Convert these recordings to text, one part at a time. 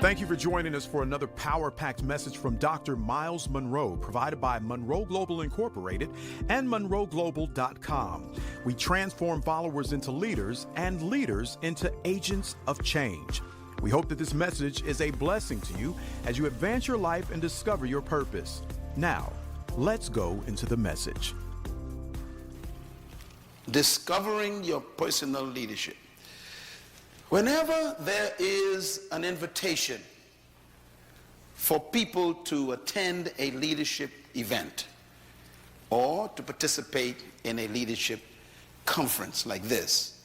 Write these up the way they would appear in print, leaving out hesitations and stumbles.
Thank you for joining us for another power-packed message from Dr. Myles Munroe, provided by Munroe Global Incorporated and MunroeGlobal.com. We transform followers into leaders and leaders into agents of change. We hope that this message is a blessing to you as you advance your life and discover your purpose. Now, let's go into the message. Discovering your personal leadership. Whenever there is an invitation for people to attend a leadership event or to participate in a leadership conference like this,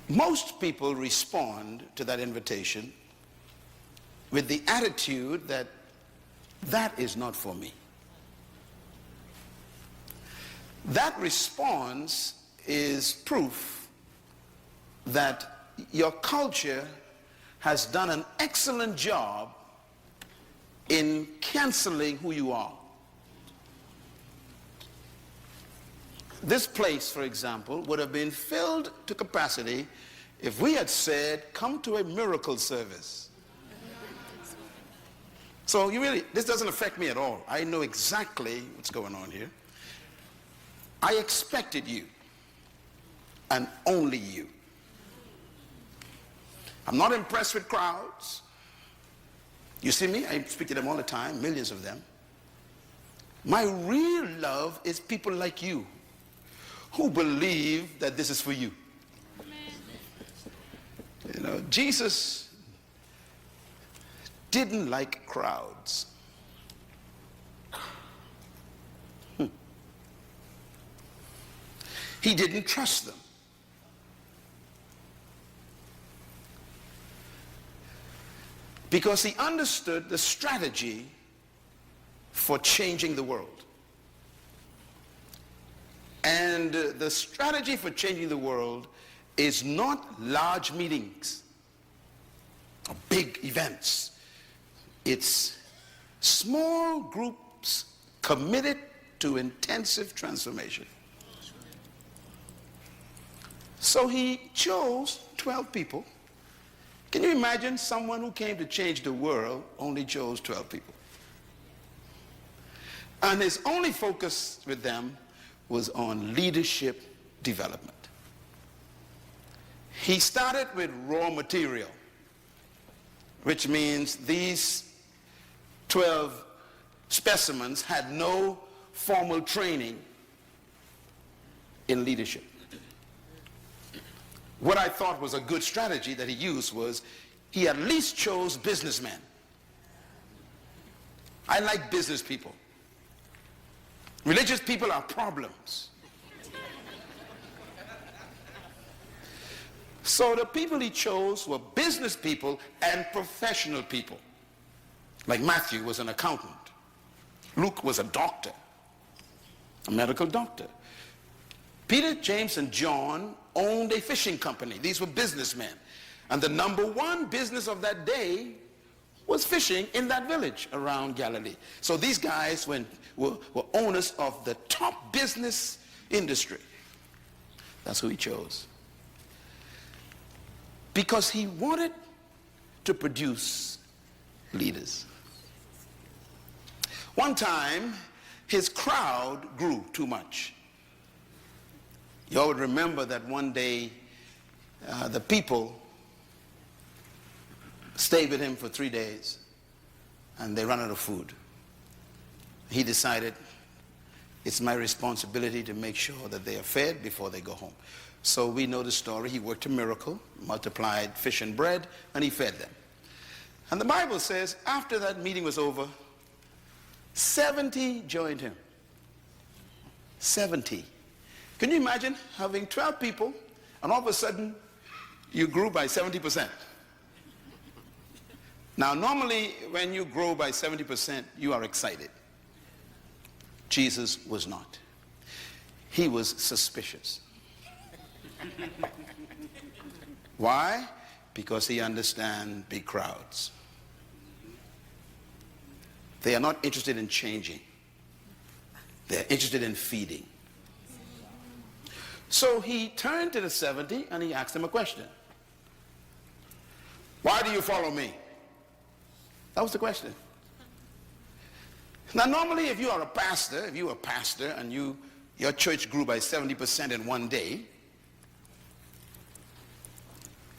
most people respond to that invitation with the attitude that that is not for me. That response is proof that your culture has done an excellent job in canceling who you are. This place, for example, would have been filled to capacity if we had said, come to a miracle service. So this doesn't affect me at all. I know exactly what's going on here. I expected you, and only you. I'm not impressed with crowds. You see me? I speak to them all the time, millions of them. My real love is people like you who believe that this is for you. You know, Jesus didn't like crowds. He didn't trust them. Because he understood the strategy for changing the world. And the strategy for changing the world is not large meetings or big events. It's small groups committed to intensive transformation. So he chose 12 people. Can you imagine someone who came to change the world only chose 12 people? And his only focus with them was on leadership development. He started with raw material, which means these 12 specimens had no formal training in leadership. What I thought was a good strategy that he used was he at least chose businessmen. I like business people. Religious people are problems. So the people he chose were business people and professional people. Like Matthew was an accountant. Luke was a doctor, a medical doctor. Peter, James, and John owned a fishing company. These were businessmen. And the number one business of that day was fishing in that village around Galilee. So these guys were owners of the top business industry. That's who he chose. Because he wanted to produce leaders. One time, his crowd grew too much. You all would remember that one day the people stayed with him for 3 days and they ran out of food. He decided it's my responsibility to make sure that they are fed before they go home. So we know the story. He worked a miracle, multiplied fish and bread, and he fed them. And the Bible says after that meeting was over, 70 joined him. 70. Can you imagine having 12 people and all of a sudden you grew by 70%? Now normally when you grow by 70% you are excited. Jesus was not. He was suspicious. Why? Because he understands big crowds. They are not interested in changing. They're interested in feeding. So he turned to the 70 and he asked them a question. Why do you follow me? That was the question. Now, normally, if you are a pastor, and your church grew by 70% in one day,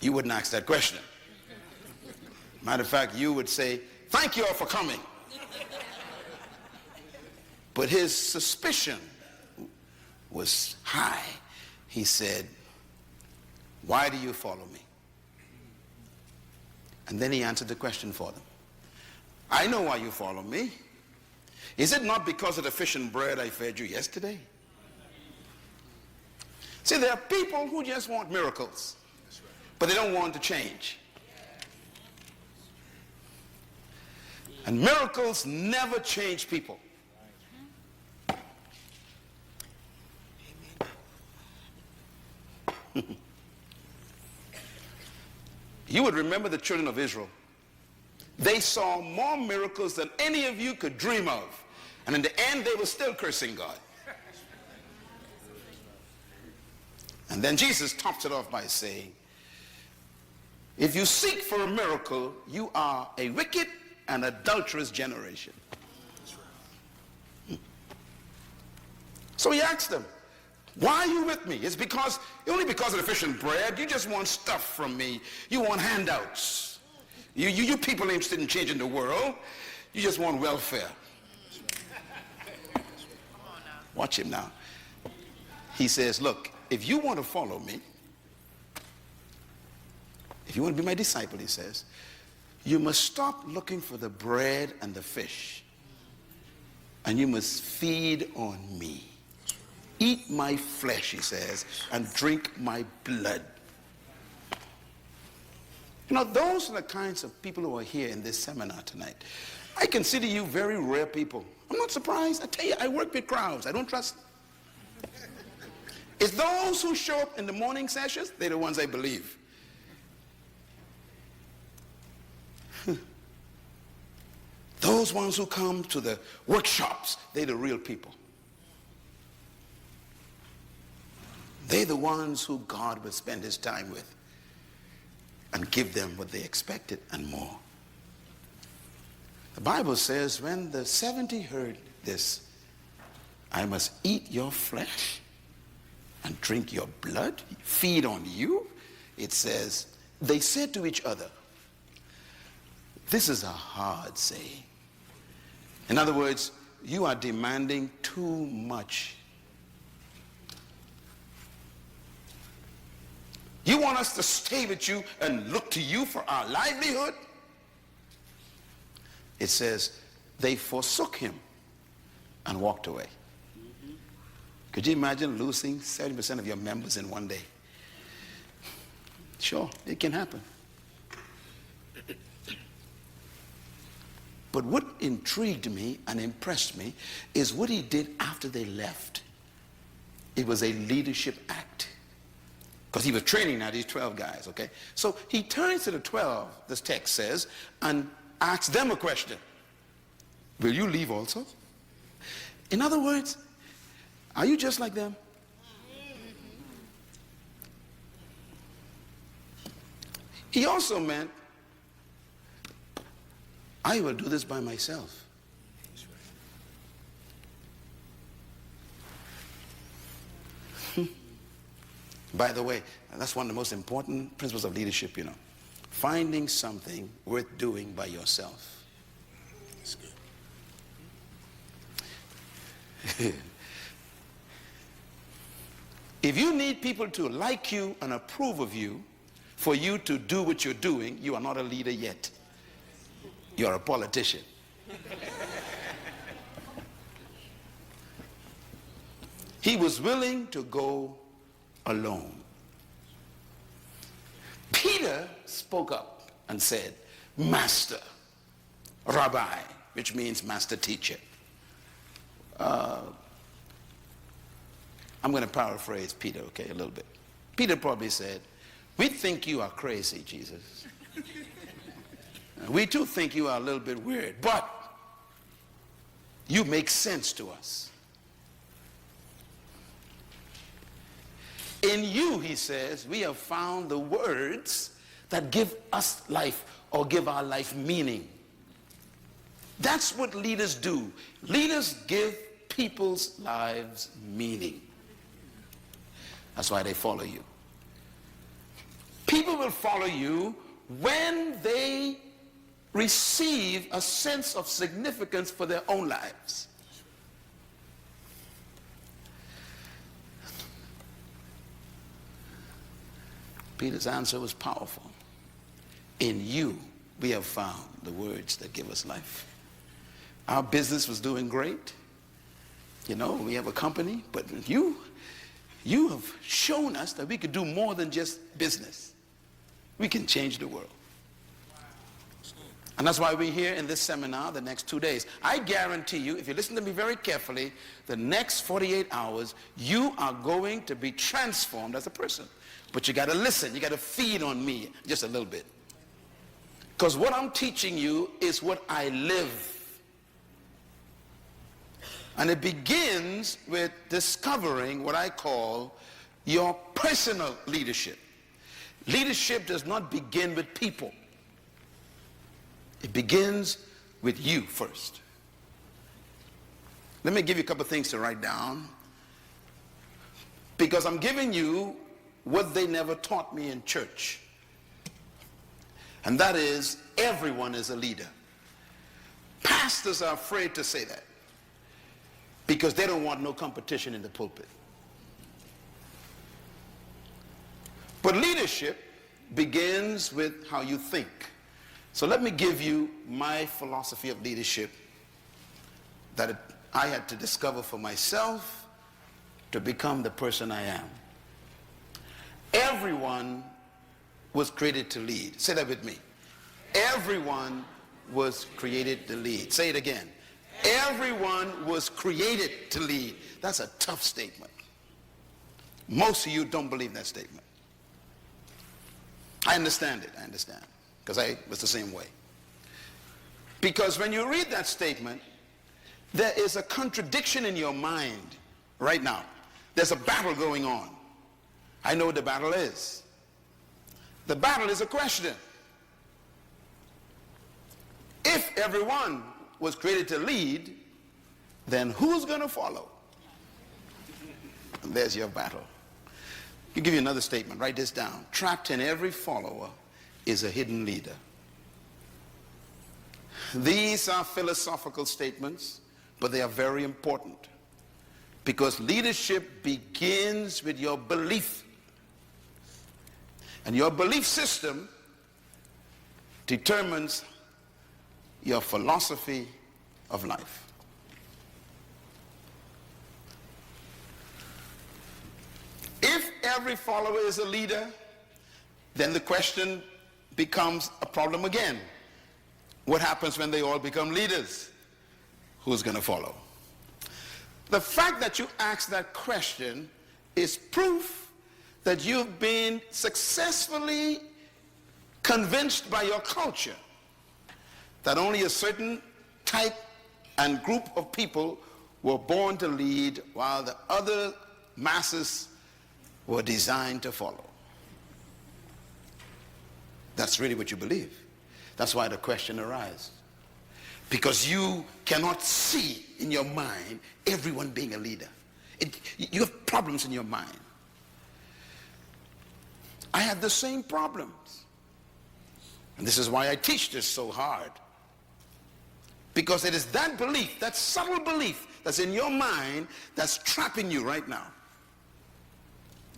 you wouldn't ask that question. Matter of fact, you would say, thank you all for coming. But his suspicion was high. He said, why do you follow me? And then he answered the question for them. I know why you follow me. Is it not because of the fish and bread I fed you yesterday? See, there are people who just want miracles, but they don't want to change. And miracles never change people. You would remember the children of Israel. They saw more miracles than any of you could dream of. And in the end, they were still cursing God. And then Jesus tops it off by saying, if you seek for a miracle, you are a wicked and adulterous generation. So he asked them, why are you with me? It's only because of the fish and bread. You just want stuff from me. You want handouts. You people interested in changing the world. You just want welfare. Watch him now. He says, look, if you want to follow me, if you want to be my disciple, he says, you must stop looking for the bread and the fish. And you must feed on me. Eat my flesh, he says, and drink my blood. You know, those are the kinds of people who are here in this seminar tonight. I consider you very rare people. I'm not surprised. I tell you, I work with crowds. I don't trust. It's those who show up in the morning sessions, they're the ones I believe. Those ones who come to the workshops, they're the real people. They're the ones who God will spend his time with and give them what they expected and more. The Bible says when the 70 heard this, I must eat your flesh and drink your blood, feed on you. It says, they said to each other, this is a hard saying. In other words, you are demanding too much. You want us to stay with you and look to you for our livelihood? It says, they forsook him and walked away. Could you imagine losing 70% of your members in one day? Sure, it can happen. But what intrigued me and impressed me is what he did after they left. It was a leadership act. Because he was training now these 12 guys, okay? So he turns to the 12, this text says, and asks them a question. Will you leave also? In other words, are you just like them? He also meant, I will do this by myself. By the way, that's one of the most important principles of leadership, you know. Finding something worth doing by yourself. That's good. If you need people to like you and approve of you for you to do what you're doing, you are not a leader yet. You're a politician. He was willing to go alone. Peter spoke up and said, Master, Rabbi, which means master teacher. I'm going to paraphrase Peter, okay, a little bit. Peter probably said, we think you are crazy, Jesus. We too think you are a little bit weird, but you make sense to us. In you, he says, we have found the words that give us life or give our life meaning. That's what leaders do. Leaders give people's lives meaning. That's why they follow you. People will follow you when they receive a sense of significance for their own lives. Peter's answer was powerful. In you, we have found the words that give us life. Our business was doing great. You know, we have a company, but you have shown us that we could do more than just business. We can change the world. And that's why we're here in this seminar the next 2 days. I guarantee you, if you listen to me very carefully, the next 48 hours, you are going to be transformed as a person. But you got to listen. You got to feed on me just a little bit. Because what I'm teaching you is what I live. And it begins with discovering what I call your personal leadership. Leadership does not begin with people. It begins with you first. Let me give you a couple of things to write down, because I'm giving you what they never taught me in church. And that is, everyone is a leader. Pastors are afraid to say that because they don't want no competition in the pulpit. But leadership begins with how you think. So let me give you my philosophy of leadership that I had to discover for myself to become the person I am. Everyone was created to lead. Say that with me. Everyone was created to lead. Say it again. Everyone was created to lead. That's a tough statement. Most of you don't believe that statement. I understand it. I understand. Because I was the same way. Because when you read that statement, there is a contradiction in your mind right now. There's a battle going on. I know what the battle is. The battle is a question. If everyone was created to lead, then who's going to follow? And there's your battle. I'll give you another statement. Write this down. Trapped in every follower is a hidden leader. These are philosophical statements, but they are very important, because leadership begins with your belief. And your belief system determines your philosophy of life. If every follower is a leader, then the question becomes a problem again. What happens when they all become leaders? Who's going to follow? The fact that you ask that question is proof that you've been successfully convinced by your culture that only a certain type and group of people were born to lead, while the other masses were designed to follow. That's really what you believe. That's why the question arises. Because you cannot see in your mind everyone being a leader. You have problems in your mind. I had the same problems. And this is why I teach this so hard. Because it is that belief, that subtle belief that's in your mind that's trapping you right now.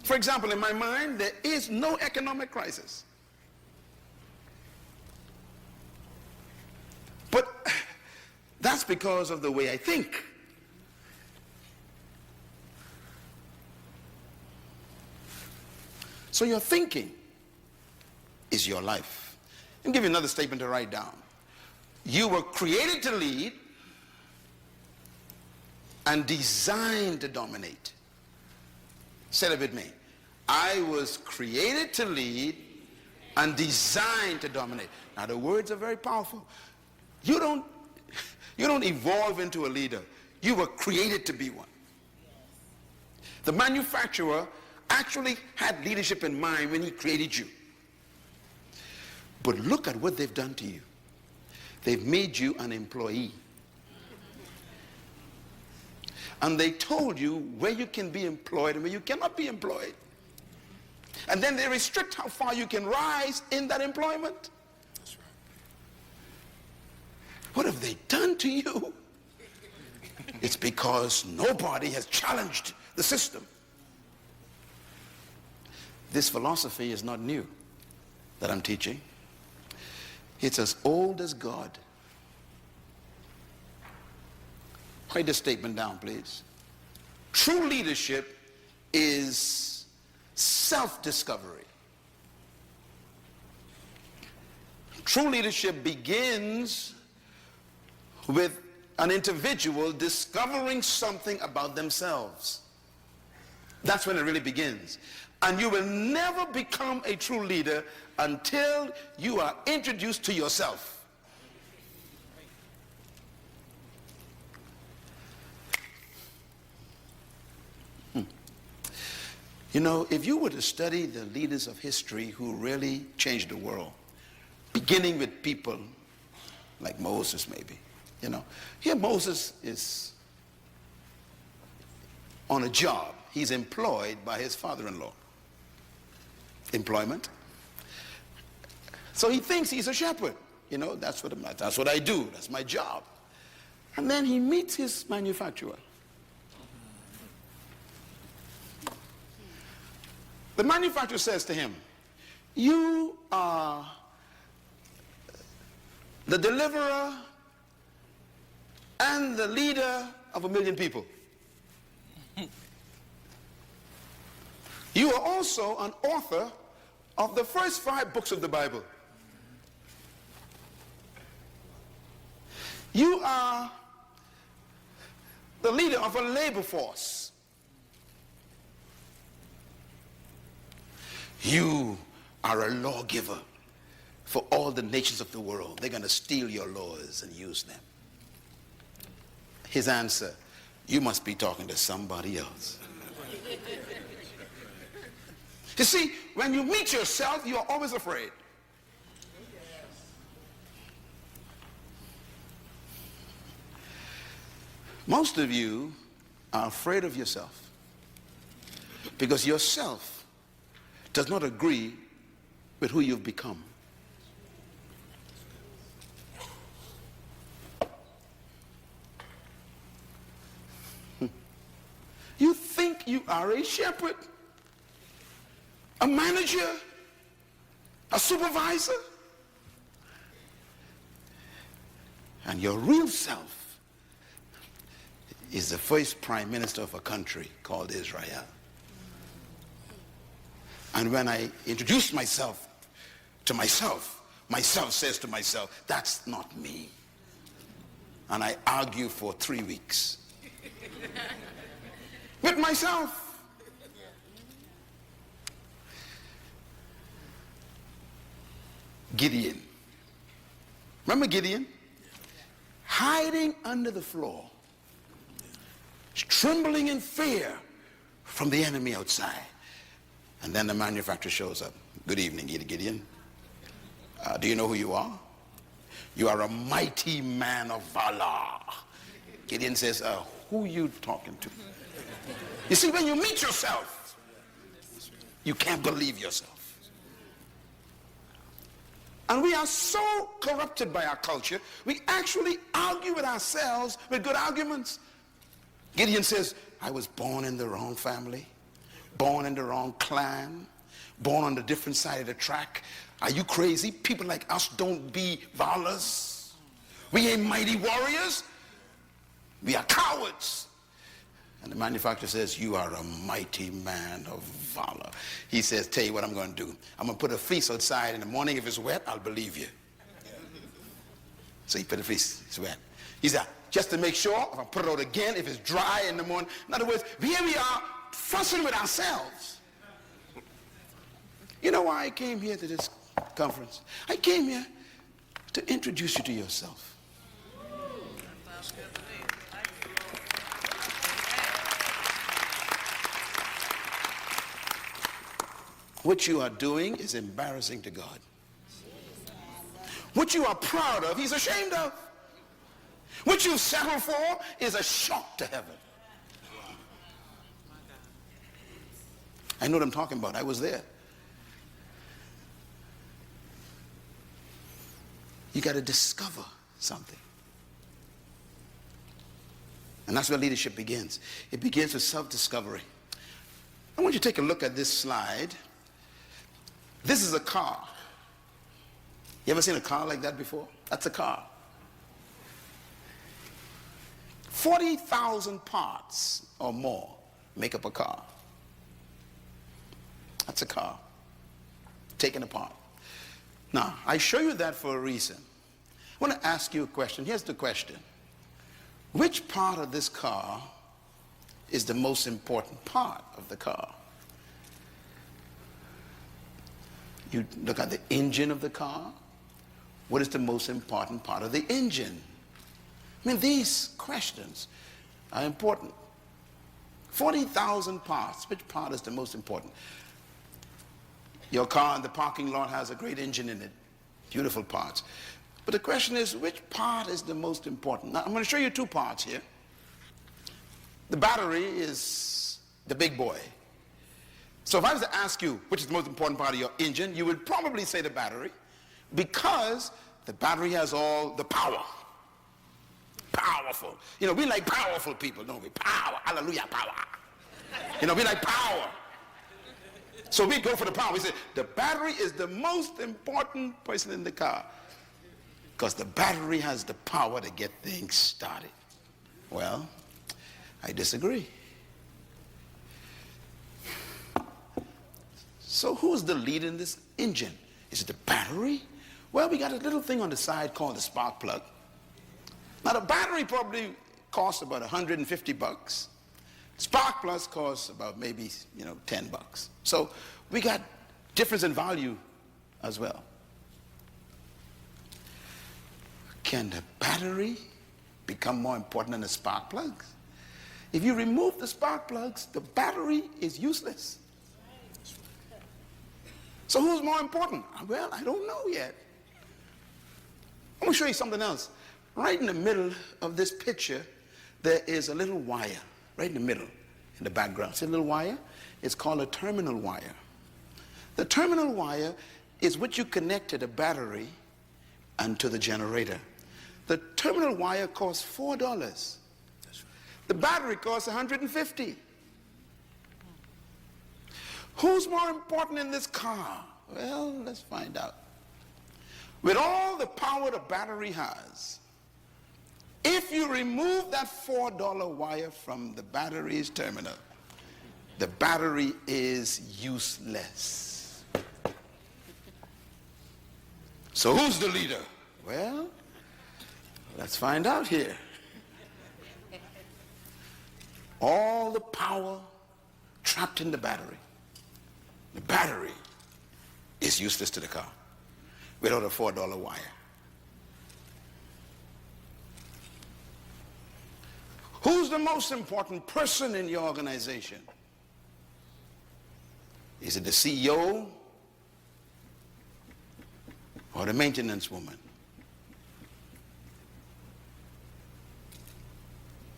For example, in my mind, there is no economic crisis. But that's because of the way I think. So your thinking is your life. I'll give you another statement to write down. You were created to lead and designed to dominate. Say it with me. I was created to lead and designed to dominate. Now the words are very powerful. You don't evolve into a leader. You were created to be one. The manufacturer actually had leadership in mind when he created you. But look at what they've done to you. They've made you an employee. And they told you where you can be employed and where you cannot be employed. And then they restrict how far you can rise in that employment. That's right. What have they done to you? It's because nobody has challenged the system. This philosophy is not new that I'm teaching. It's as old as God. Write this statement down, please. True leadership is self-discovery. True leadership begins with an individual discovering something about themselves. That's when it really begins. And you will never become a true leader until you are introduced to yourself. You know, if you were to study the leaders of history who really changed the world, beginning with people like Moses maybe, you know, here Moses is on a job. He's employed by his father-in-law. Employment. So he thinks he's a shepherd. You know, that's what I do. That's my job. And then he meets his manufacturer. The manufacturer says to him, you are the deliverer and the leader of 1 million people. You are also an author of the first 5 books of the Bible. You are the leader of a labor force. You are a lawgiver for all the nations of the world. They're going to steal your laws and use them. His answer, you must be talking to somebody else. You see, when you meet yourself, you are always afraid. Most of you are afraid of yourself because yourself does not agree with who you've become. You think you are a shepherd, a manager, a supervisor, and your real self is the first prime minister of a country called Israel. And when I introduce myself to myself, myself says to myself, that's not me. And I argue for 3 weeks with myself. Gideon. Remember Gideon? Hiding under the floor, trembling in fear from the enemy outside. And then the manufacturer shows up. Good evening, Gideon. Do you know who you are? You are a mighty man of valor. Gideon says, who are you talking to? You see, when you meet yourself, you can't believe yourself. And we are so corrupted by our culture, we actually argue with ourselves with good arguments. Gideon says, I was born in the wrong family, born in the wrong clan, born on the different side of the track. Are you crazy? People like us don't be valors. We ain't mighty warriors. We are cowards. And the manufacturer says, you are a mighty man of valor. He says, tell you what I'm going to do. I'm going to put a fleece outside. In the morning, if it's wet, I'll believe you. So he put a fleece, it's wet. He said, just to make sure, if I put it out again, if it's dry in the morning. In other words, here we are fussing with ourselves. You know why I came here to this conference? I came here to introduce you to yourself. What you are doing is embarrassing to God. What you are proud of, he's ashamed of. What you settle for is a shock to heaven. I know what I'm talking about. I was there. You got to discover something. And that's where leadership begins. It begins with self-discovery. I want you to take a look at this slide. This is a car. You ever seen a car like that before? That's a car. 40,000 parts or more make up a car. That's a car, taken apart. Now, I show you that for a reason. I want to ask you a question. Here's the question. Which part of this car is the most important part of the car? You look at the engine of the car. What is the most important part of the engine? I mean, these questions are important. 40,000 parts. Which part is the most important? Your car in the parking lot has a great engine in it. Beautiful parts. But the question is, which part is the most important? Now, I'm going to show you two parts here. The battery is the big boy. So if I was to ask you which is the most important part of your engine, you would probably say the battery, because the battery has all the power. Powerful. You know, we like powerful people, don't we? Power. Hallelujah, power. You know, we like power. So we go for the power. We say the battery is the most important person in the car, because the battery has the power to get things started. Well, I disagree. So who's the lead in this engine? Is it the battery? Well, we got a little thing on the side called the spark plug. Now, the battery probably costs about 150 bucks. Spark plugs costs about maybe, 10 bucks. So we got difference in value as well. Can the battery become more important than the spark plugs? If you remove the spark plugs, the battery is useless. So who's more important? Well, I don't know yet. I'm going to show you something else. Right in the middle of this picture, there is a little wire. Right in the middle, in the background. See a little wire? It's called a terminal wire. The terminal wire is what you connect to the battery and to the generator. The terminal wire costs $4. The battery costs $150. Who's more important in this car? Well, let's find out. With all the power the battery has, if you remove that $4 wire from the battery's terminal, the battery is useless. So who's the leader? Well, let's find out here. All the power trapped in the battery. The battery is useless to the car without a $4 wire. Who's the most important person in your organization? Is it the CEO or the maintenance woman?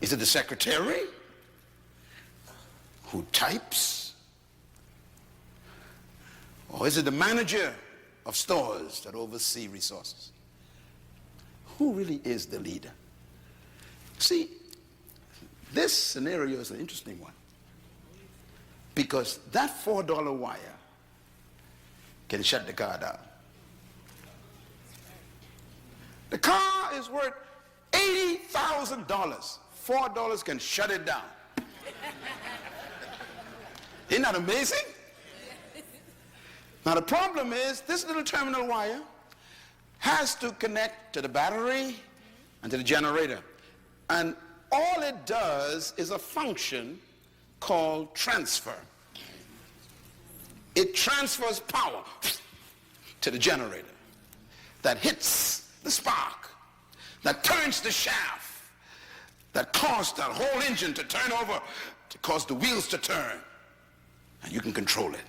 Is it the secretary who types? Or is it the manager of stores that oversee resources? Who really is the leader? See, this scenario is an interesting one, because that $4 wire can shut the car down. The car is worth $80,000. $4 can shut it down. Isn't that amazing? Now the problem is, this little terminal wire has to connect to the battery and to the generator. And all it does is a function called transfer. It transfers power to the generator that hits the spark, that turns the shaft, that caused that whole engine to turn over, to cause the wheels to turn, and you can control it.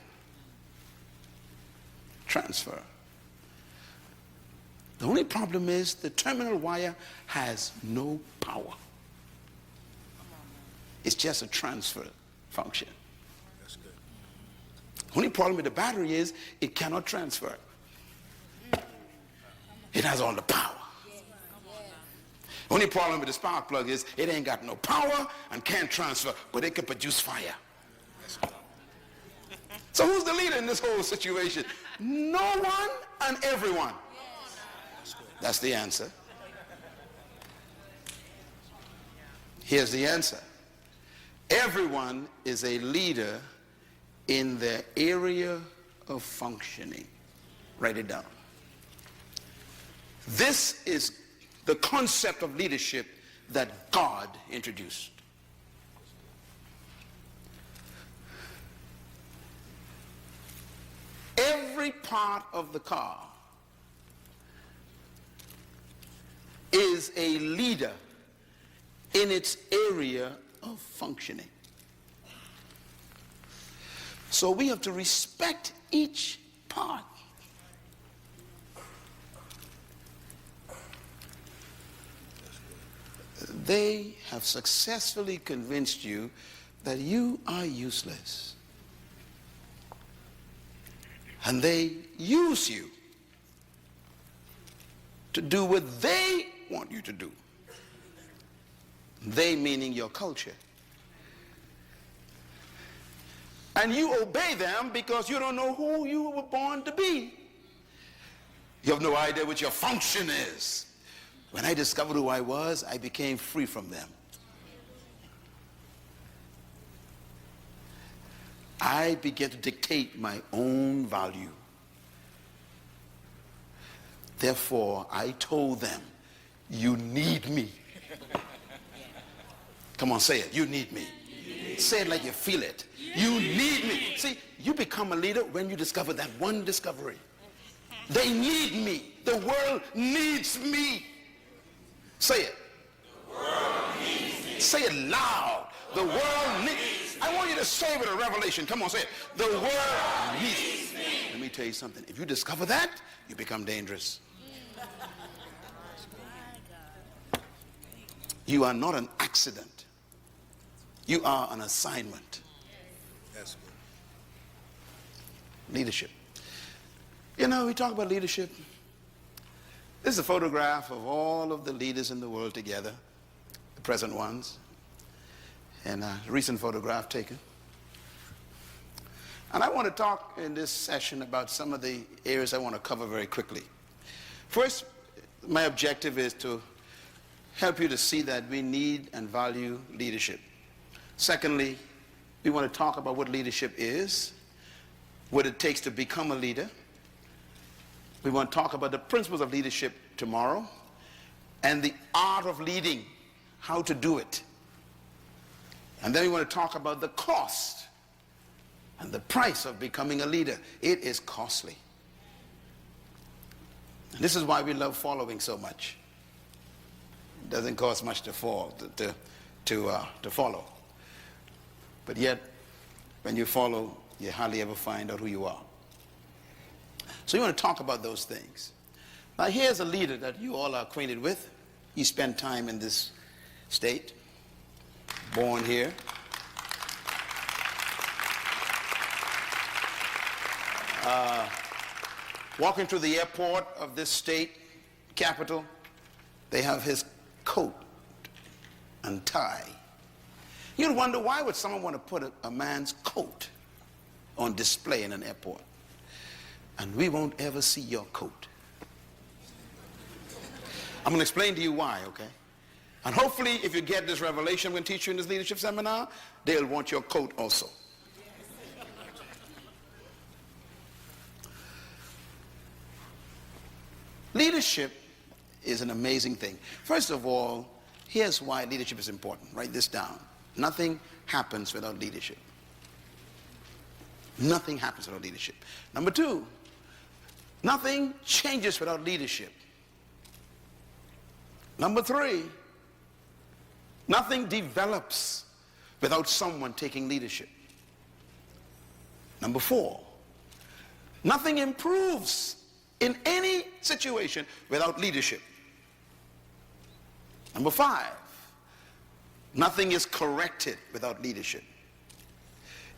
Transfer. The only problem is the terminal wire has no power. It's just a transfer function. That's good. Only problem with the battery is it cannot transfer. It has all the power. Only problem with the spark plug is it ain't got no power and can't transfer, but it can produce fire. So who's the leader in this whole situation? No one and everyone. That's the answer. Here's the answer. Everyone is a leader in their area of functioning. Write it down. This is the concept of leadership that God introduced. Every part of the car is a leader in its area of functioning. So we have to respect each part. They have successfully convinced you that you are useless. And they use you to do what they want you to do. They meaning your culture. And you obey them because you don't know who you were born to be. You have no idea what your function is. When I discovered who I was, I became free from them. I began to dictate my own value. Therefore, I told them, you need me. Come on, say it. You need me. Say it like you feel it. You need me. See, you become a leader when you discover that one discovery. They need me. The world needs me. Say it. The world needs me. Say it loud. The world needs. I want you to say it with a revelation. Come on, say it. The world needs me. Let me tell you something. If you discover that, you become dangerous. You are not an accident. You are an assignment. That's good. Leadership. You know, we talk about leadership. This is a photograph of all of the leaders in the world together, the present ones, and a recent photograph taken. And I want to talk in this session about some of the areas I want to cover very quickly. First, my objective is to help you to see that we need and value leadership. Secondly, we want to talk about what leadership is, what it takes to become a leader. We want to talk about the principles of leadership tomorrow and the art of leading, how to do it. And then we want to talk about the cost and the price of becoming a leader. It is costly. And this is why we love following so much. It doesn't cost much to follow. But yet, when you follow, you hardly ever find out who you are. So you want to talk about those things. Now here's a leader that you all are acquainted with. He spent time in this state, born here. Walking through the airport of this state capital, they have his coat and tie. You'd wonder, why would someone want to put a man's coat on display in an airport? And we won't ever see your coat. I'm going to explain to you why, okay? And hopefully, if you get this revelation I'm going to teach you in this leadership seminar, they'll want your coat also. Leadership is an amazing thing. First of all, here's why leadership is important. Write this down. Nothing happens without leadership. Nothing happens without leadership. Number two, nothing changes without leadership. Number three, nothing develops without someone taking leadership. Number four, nothing improves in any situation without leadership. Number 5, nothing is corrected without leadership.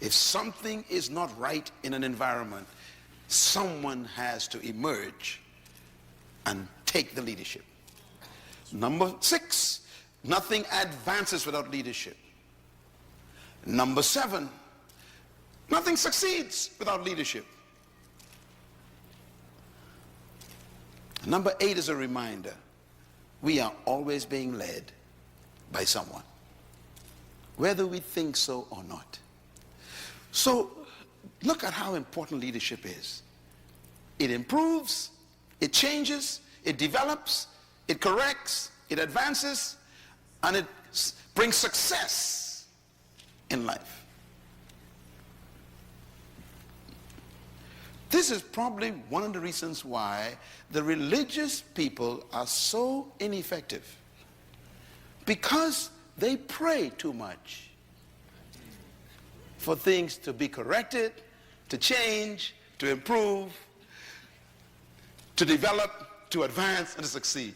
If something is not right in an environment, someone has to emerge and take the leadership. Number 6, nothing advances without leadership. Number 7, nothing succeeds without leadership. Number 8 is a reminder. We are always being led by someone, whether we think so or not. So look at how important leadership is. It improves, it changes, it develops, it corrects, it advances, and it brings success in life. This is probably one of the reasons why the religious people are so ineffective, because they pray too much for things to be corrected, to change, to improve, to develop, to advance, and to succeed.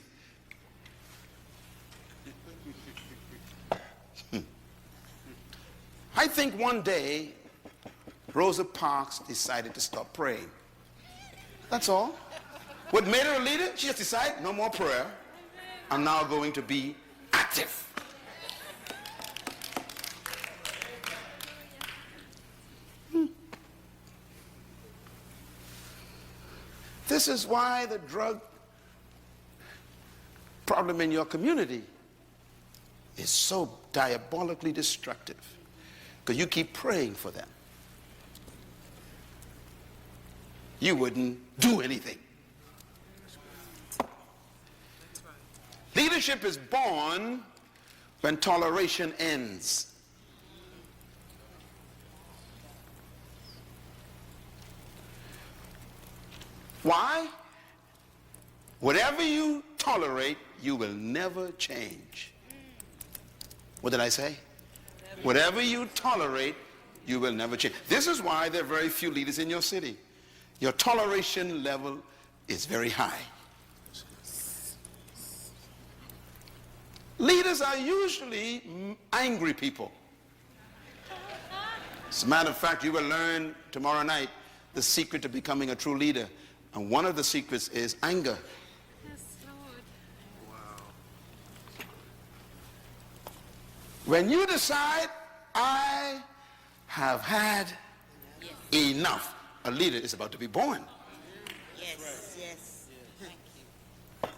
I think one day Rosa Parks decided to stop praying. That's all. What made her a leader? She just decided, no more prayer. I'm now going to be active. This is why the drug problem in your community is so diabolically destructive, because you keep praying for them. You wouldn't do anything. Leadership is born when toleration ends. Why? Whatever you tolerate, you will never change. What did I say? Whatever you tolerate, you will never change. This is why there are very few leaders in your city. Your toleration level is very high. Leaders are usually angry people. As a matter of fact, you will learn tomorrow night the secret to becoming a true leader. And one of the secrets is anger. Yes, Lord. Wow. When you decide, I have had enough, a leader is about to be born. Yes, yes. Thank you.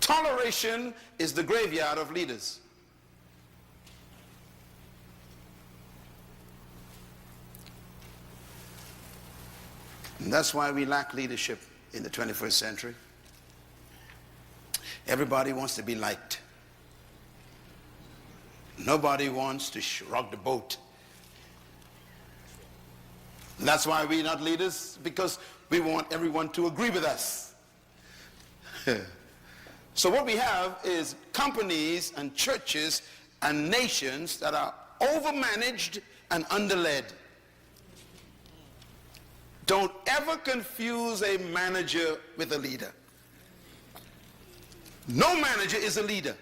Toleration is the graveyard of leaders. And that's why we lack leadership in the 21st century. Everybody wants to be liked. Nobody wants to rock the boat. And that's why we're not leaders, because we want everyone to agree with us. So what we have is companies and churches and nations that are overmanaged and underled. Don't ever confuse a manager with a leader. No manager is a leader.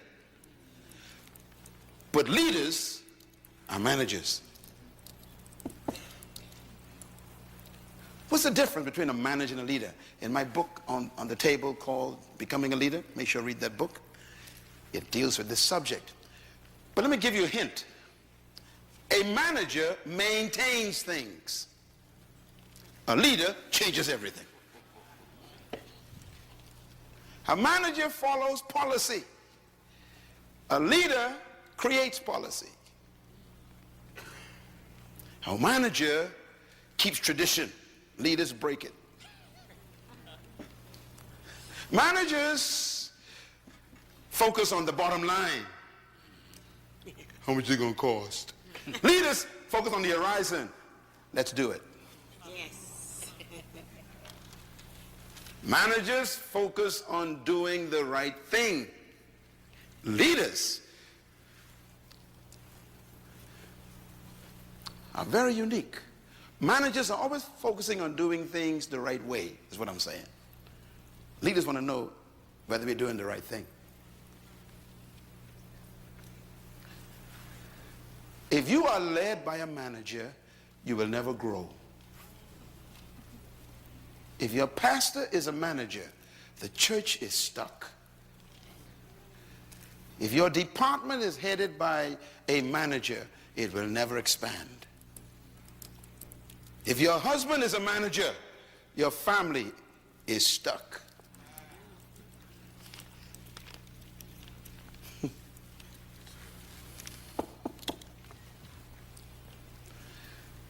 But leaders are managers. What's the difference between a manager and a leader? In my book on the table called Becoming a Leader, make sure you read that book. It deals with this subject. But let me give you a hint. A manager maintains things. A leader changes everything. A manager follows policy. A leader creates policy. A manager keeps tradition. Leaders break it. Managers focus on the bottom line. How much is it going to cost? Leaders focus on the horizon. Let's do it. Yes. Managers focus on doing the right thing. Leaders are very unique. Managers are always focusing on doing things the right way, is what I'm saying. Leaders want to know whether we're doing the right thing. If you are led by a manager, you will never grow. If your pastor is a manager, the church is stuck. If your department is headed by a manager, it will never expand. If your husband is a manager, your family is stuck.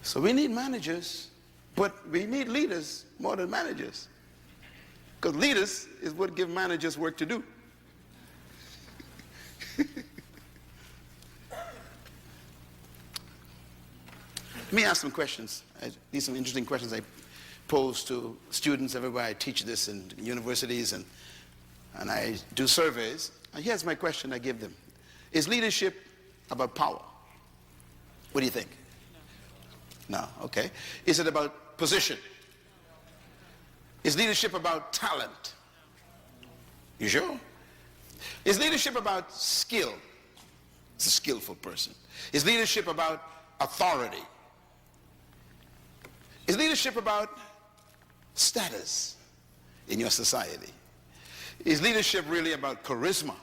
So we need managers, but we need leaders more than managers. Because leaders is what give managers work to do. Let me ask some questions. These are some interesting questions I pose to students everywhere. I teach this in universities and I do surveys. And here's my question I give them. Is leadership about power? What do you think? No, okay. Is it about position? Is leadership about talent? You sure? Is leadership about skill? It's a skillful person. Is leadership about authority? Is leadership about status in your society? Is leadership really about charisma?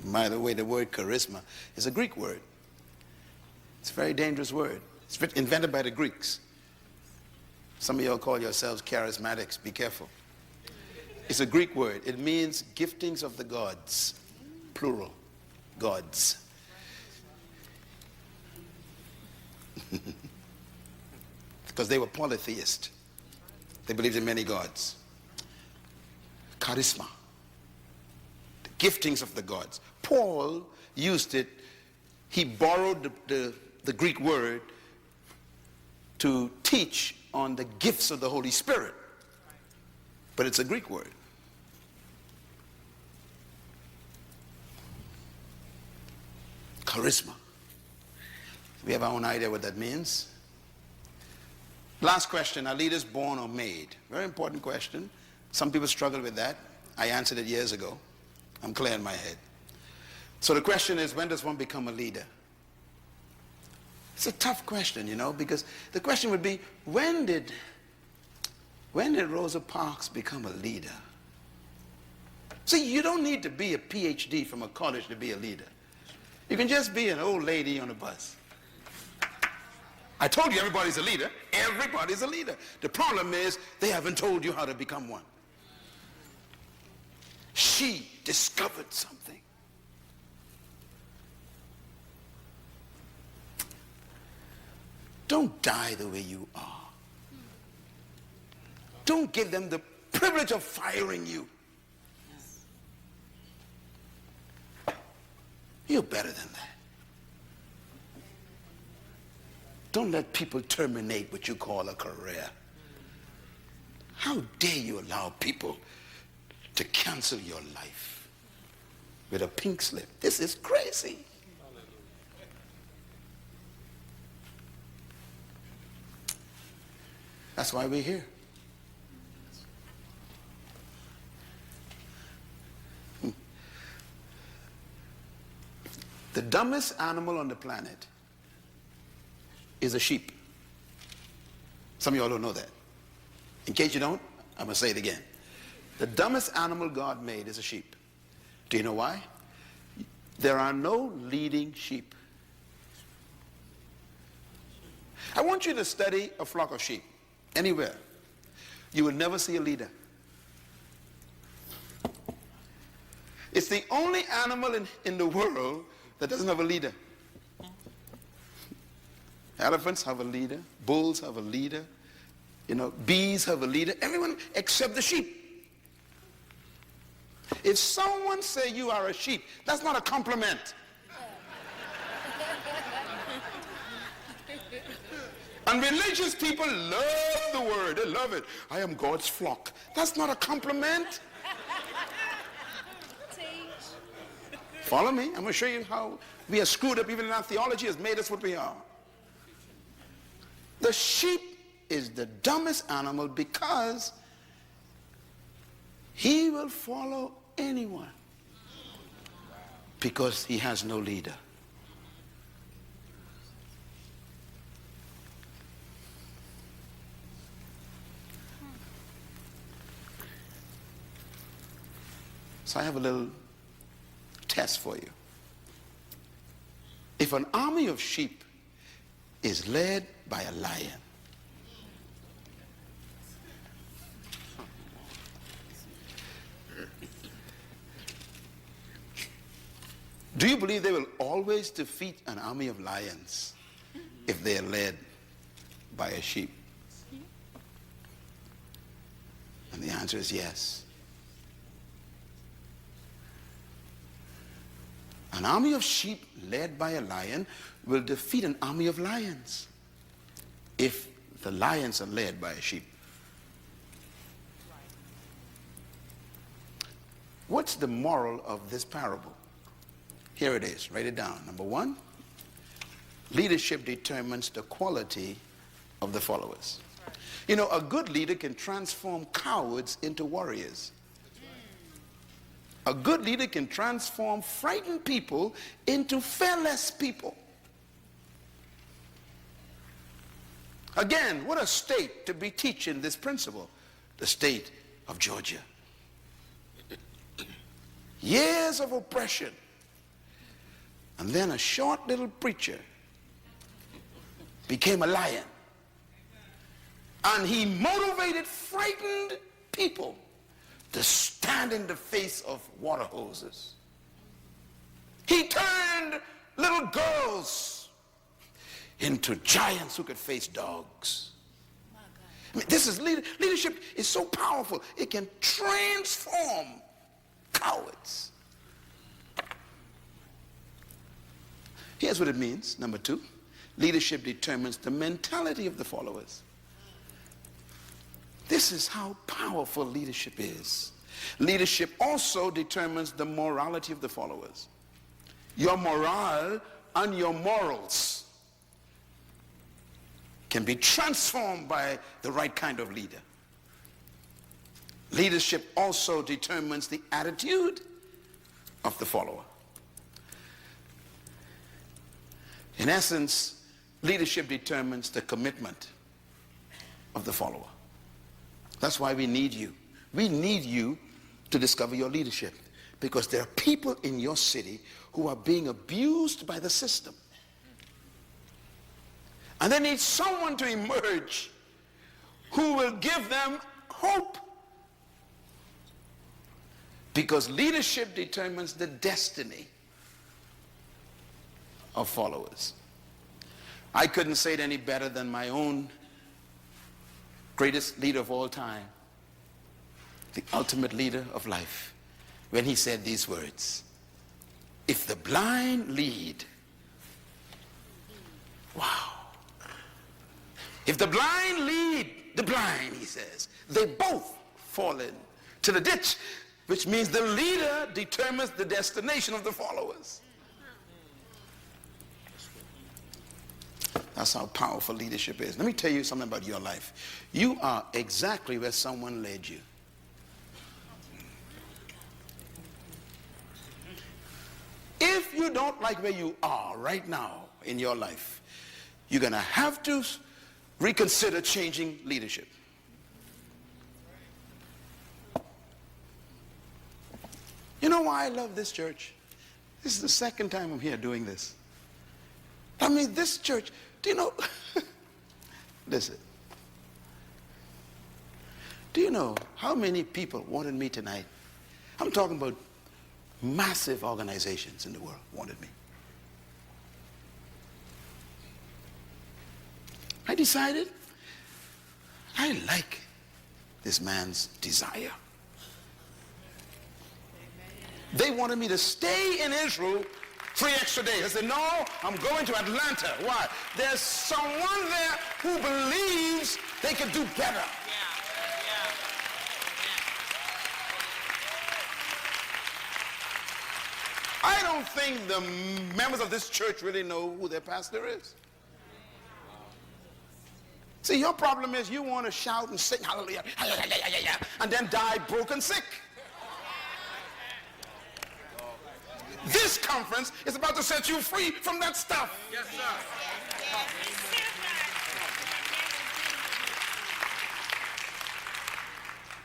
By the way, the word charisma is a Greek word. It's a very dangerous word. It's invented by the Greeks. Some of y'all call yourselves charismatics. Be careful. It's a Greek word. It means giftings of the gods, plural, gods. Because they were polytheists. They believed in many gods. Charisma. The giftings of the gods. Paul used it. He borrowed the Greek word to teach on the gifts of the Holy Spirit. But it's a Greek word. Charisma. We have our own idea what that means. Last question, are leaders born or made? Very important question. Some people struggle with that. I answered it years ago. I'm clear in my head. So the question is, when does one become a leader? It's a tough question, you know, because the question would be, when did Rosa Parks become a leader? See, you don't need to be a PhD from a college to be a leader. You can just be an old lady on a bus. I told you everybody's a leader. Everybody's a leader. The problem is they haven't told you how to become one. She discovered something. Don't die the way you are. Don't give them the privilege of firing you. You're better than that. Don't let people terminate what you call a career. How dare you allow people to cancel your life with a pink slip? This is crazy. That's why we're here. The dumbest animal on the planet is a sheep. Some of y'all don't know that. In case you don't, I'm going to say it again. The dumbest animal God made is a sheep. Do you know why? There are no leading sheep. I want you to study a flock of sheep anywhere. You will never see a leader. It's the only animal in the world that doesn't have a leader. Elephants have a leader. Bulls have a leader. You know, bees have a leader. Everyone except the sheep. If someone say you are a sheep, that's not a compliment. And religious people love the word. They love it. I am God's flock. That's not a compliment. Follow me. I'm going to show you how we are screwed up even in our theology has made us what we are. The sheep is the dumbest animal because he will follow anyone because he has no leader. So I have a little test for you. If an army of sheep is led by a lion, do you believe they will always defeat an army of lions if they are led by a sheep? And the answer is yes. An army of sheep led by a lion will defeat an army of lions if the lions are led by a sheep. What's the moral of this parable? Here it is. Write it down. Number one, leadership determines the quality of the followers. You know, a good leader can transform cowards into warriors. A good leader can transform frightened people into fearless people. Again, what a state to be teaching this principle. The state of Georgia. Years of oppression. And then a short little preacher became a lion. And he motivated frightened people to stand in the face of water hoses. He turned little girls into giants who could face dogs. I mean, this is leadership is so powerful. It can transform cowards. Here's what it means. Number two, leadership determines the mentality of the followers. This is how powerful leadership is. Leadership also determines the morality of the followers. Your morale and your morals can be transformed by the right kind of leader. Leadership also determines the attitude of the follower. In essence, leadership determines the commitment of the follower. That's why we need you. We need you to discover your leadership, because there are people in your city who are being abused by the system. And they need someone to emerge who will give them hope. Because leadership determines the destiny of followers. I couldn't say it any better than my own greatest leader of all time, the ultimate leader of life, when he said these words: if the blind lead, wow. If the blind lead the blind, he says, they both fall into the ditch, which means the leader determines the destination of the followers. That's how powerful leadership is. Let me tell you something about your life. You are exactly where someone led you. If you don't like where you are right now in your life, you're going to have to reconsider changing leadership. You know why I love this church? This is the second time I'm here doing this. I mean, this church, do you know, listen, do you know how many people wanted me tonight? I'm talking about massive organizations in the world wanted me. I decided I like this man's desire. They wanted me to stay in Israel 3 extra days. I said, no, I'm going to Atlanta. Why? There's someone there who believes they can do better. I don't think the members of this church really know who their pastor is. See, your problem is you want to shout and sing hallelujah, and then die broken sick. This conference is about to set you free from that stuff. Yes, sir.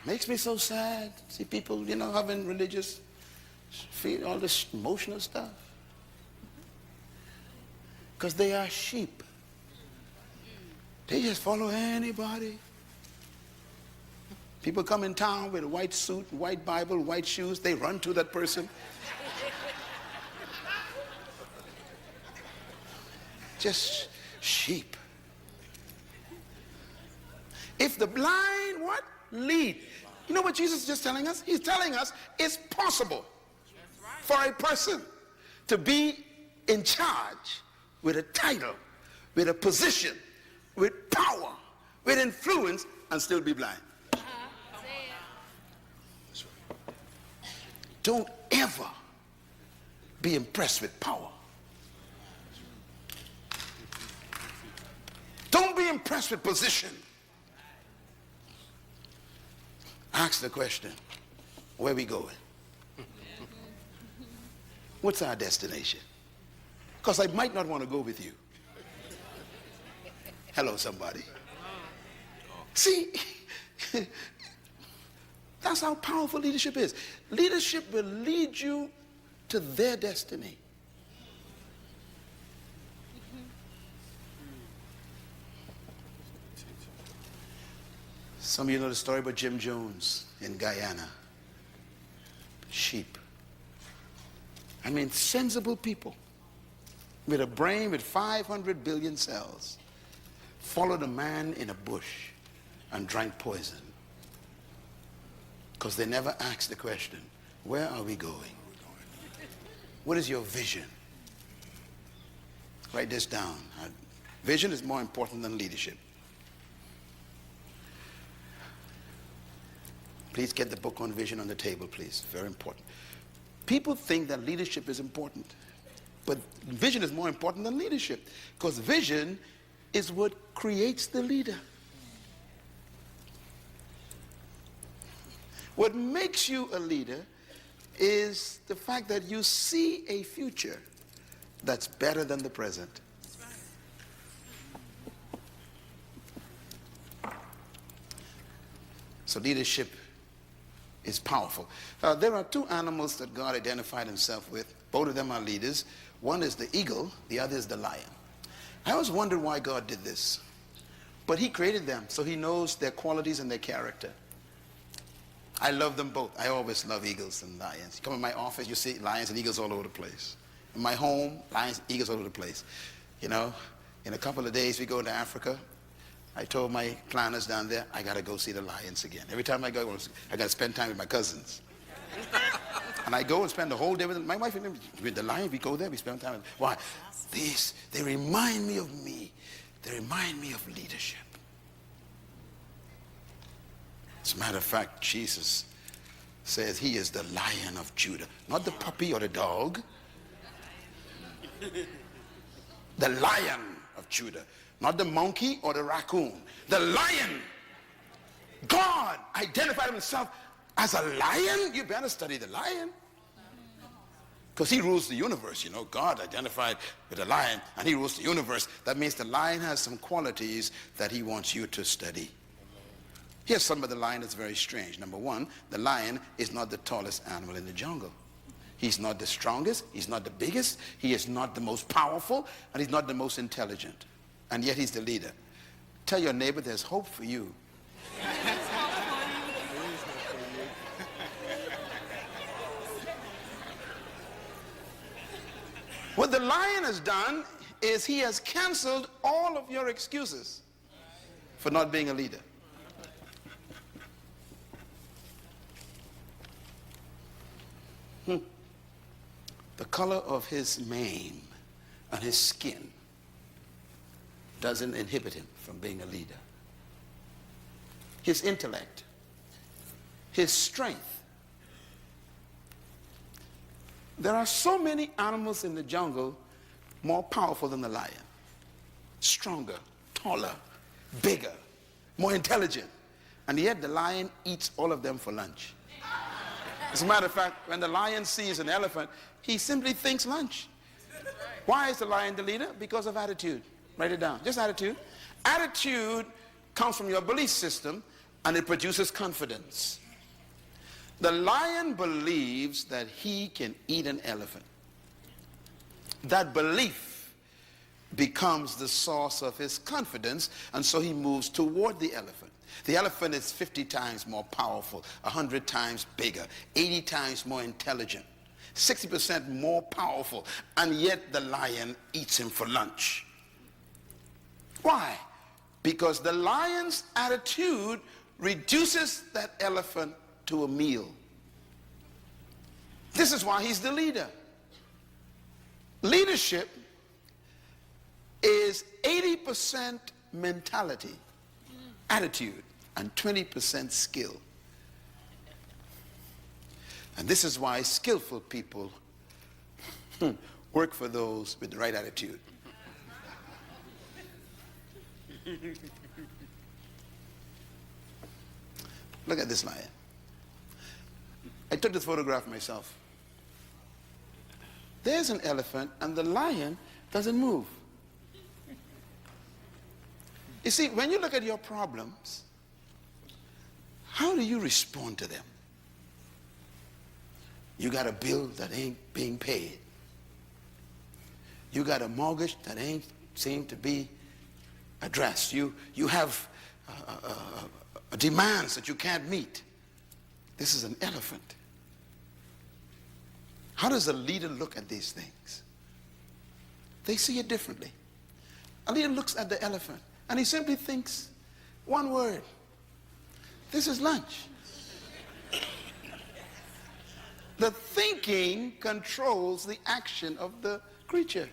Makes me so sad. See people, having religious, feel all this emotional stuff. Because they are sheep. They just follow anybody. People come in town with a white suit, white Bible, white shoes. They run to that person. Just sheep. If the blind, what? Lead. You know what Jesus is just telling us? He's telling us it's possible for a person to be in charge with a title, with a position, with power, with influence, and still be blind. Don't ever be impressed with power. Don't be impressed with position. Ask the question, where we going? What's our destination? Because I might not want to go with you. Hello, somebody. See, that's how powerful leadership is. Leadership will lead you to their destiny. Some of you know the story about Jim Jones in Guyana. Sheep. I mean, sensible people with a brain with 500 billion cells followed a man in a bush and drank poison because they never asked the question, where are we going? What is your vision? Write this down. Vision is more important than leadership. Please get the book on vision on the table, please. Very important. People think that leadership is important, but vision is more important than leadership because vision is what creates the leader. What makes you a leader is the fact that you see a future that's better than the present. So leadership is powerful. There are two animals that God identified himself with. Both of them are leaders. One is the eagle, the other is the lion. I always wondered why God did this. But he created them, so he knows their qualities and their character. I love them both. I always love eagles and lions. You come in my office, you see lions and eagles all over the place. In my home, lions, eagles all over the place. In a couple of days we go into Africa. I told my planners down there, I got to go see the lions again. Every time I go, I got to spend time with my cousins. And I go and spend the whole day with them. My wife and them, with the lions, we go there, we spend time with them. Why? They remind me of me. They remind me of leadership. As a matter of fact, Jesus says he is the Lion of Judah. Not the puppy or the dog. The Lion of Judah. Not the monkey or the raccoon. The lion. God identified himself as a lion. You better study the lion. Because he rules the universe, God identified with a lion and he rules the universe. That means the lion has some qualities that he wants you to study. Here's some of the lion that's very strange. Number one, the lion is not the tallest animal in the jungle. He's not the strongest. He's not the biggest. He is not the most powerful. And he's not the most intelligent. And yet he's the leader. Tell your neighbor there's hope for you. What the lion has done is he has canceled all of your excuses for not being a leader. The color of his mane and his skin doesn't inhibit him from being a leader. His intellect, his strength, There are so many animals in the jungle more powerful than the lion. Stronger, taller, bigger, more intelligent. And yet the lion eats all of them for lunch. As a matter of fact, when the lion sees an elephant, he simply thinks lunch. Why is the lion the leader? Because of attitude. Write it down. Just attitude. Attitude comes from your belief system, and it produces confidence. The lion believes that he can eat an elephant. That belief becomes the source of his confidence, and so he moves toward the elephant. The elephant is 50 times more powerful, 100 times bigger, 80 times more intelligent, 60% more powerful, and yet the lion eats him for lunch. Why? Because the lion's attitude reduces that elephant to a meal. This is why he's the leader. Leadership is 80% mentality, attitude, and 20% skill. And this is why skillful people work for those with the right attitude. Look at this lion. I took this photograph myself. There's an elephant and the lion doesn't move. You see, when you look at your problems, how do you respond to them? You got a bill that ain't being paid. You got a mortgage that ain't seem to be addressed. You have demands that you can't meet. This is an elephant. How does a leader look at these things? They see it differently. A leader looks at the elephant and he simply thinks one word: this is lunch. The thinking controls the action of the creature.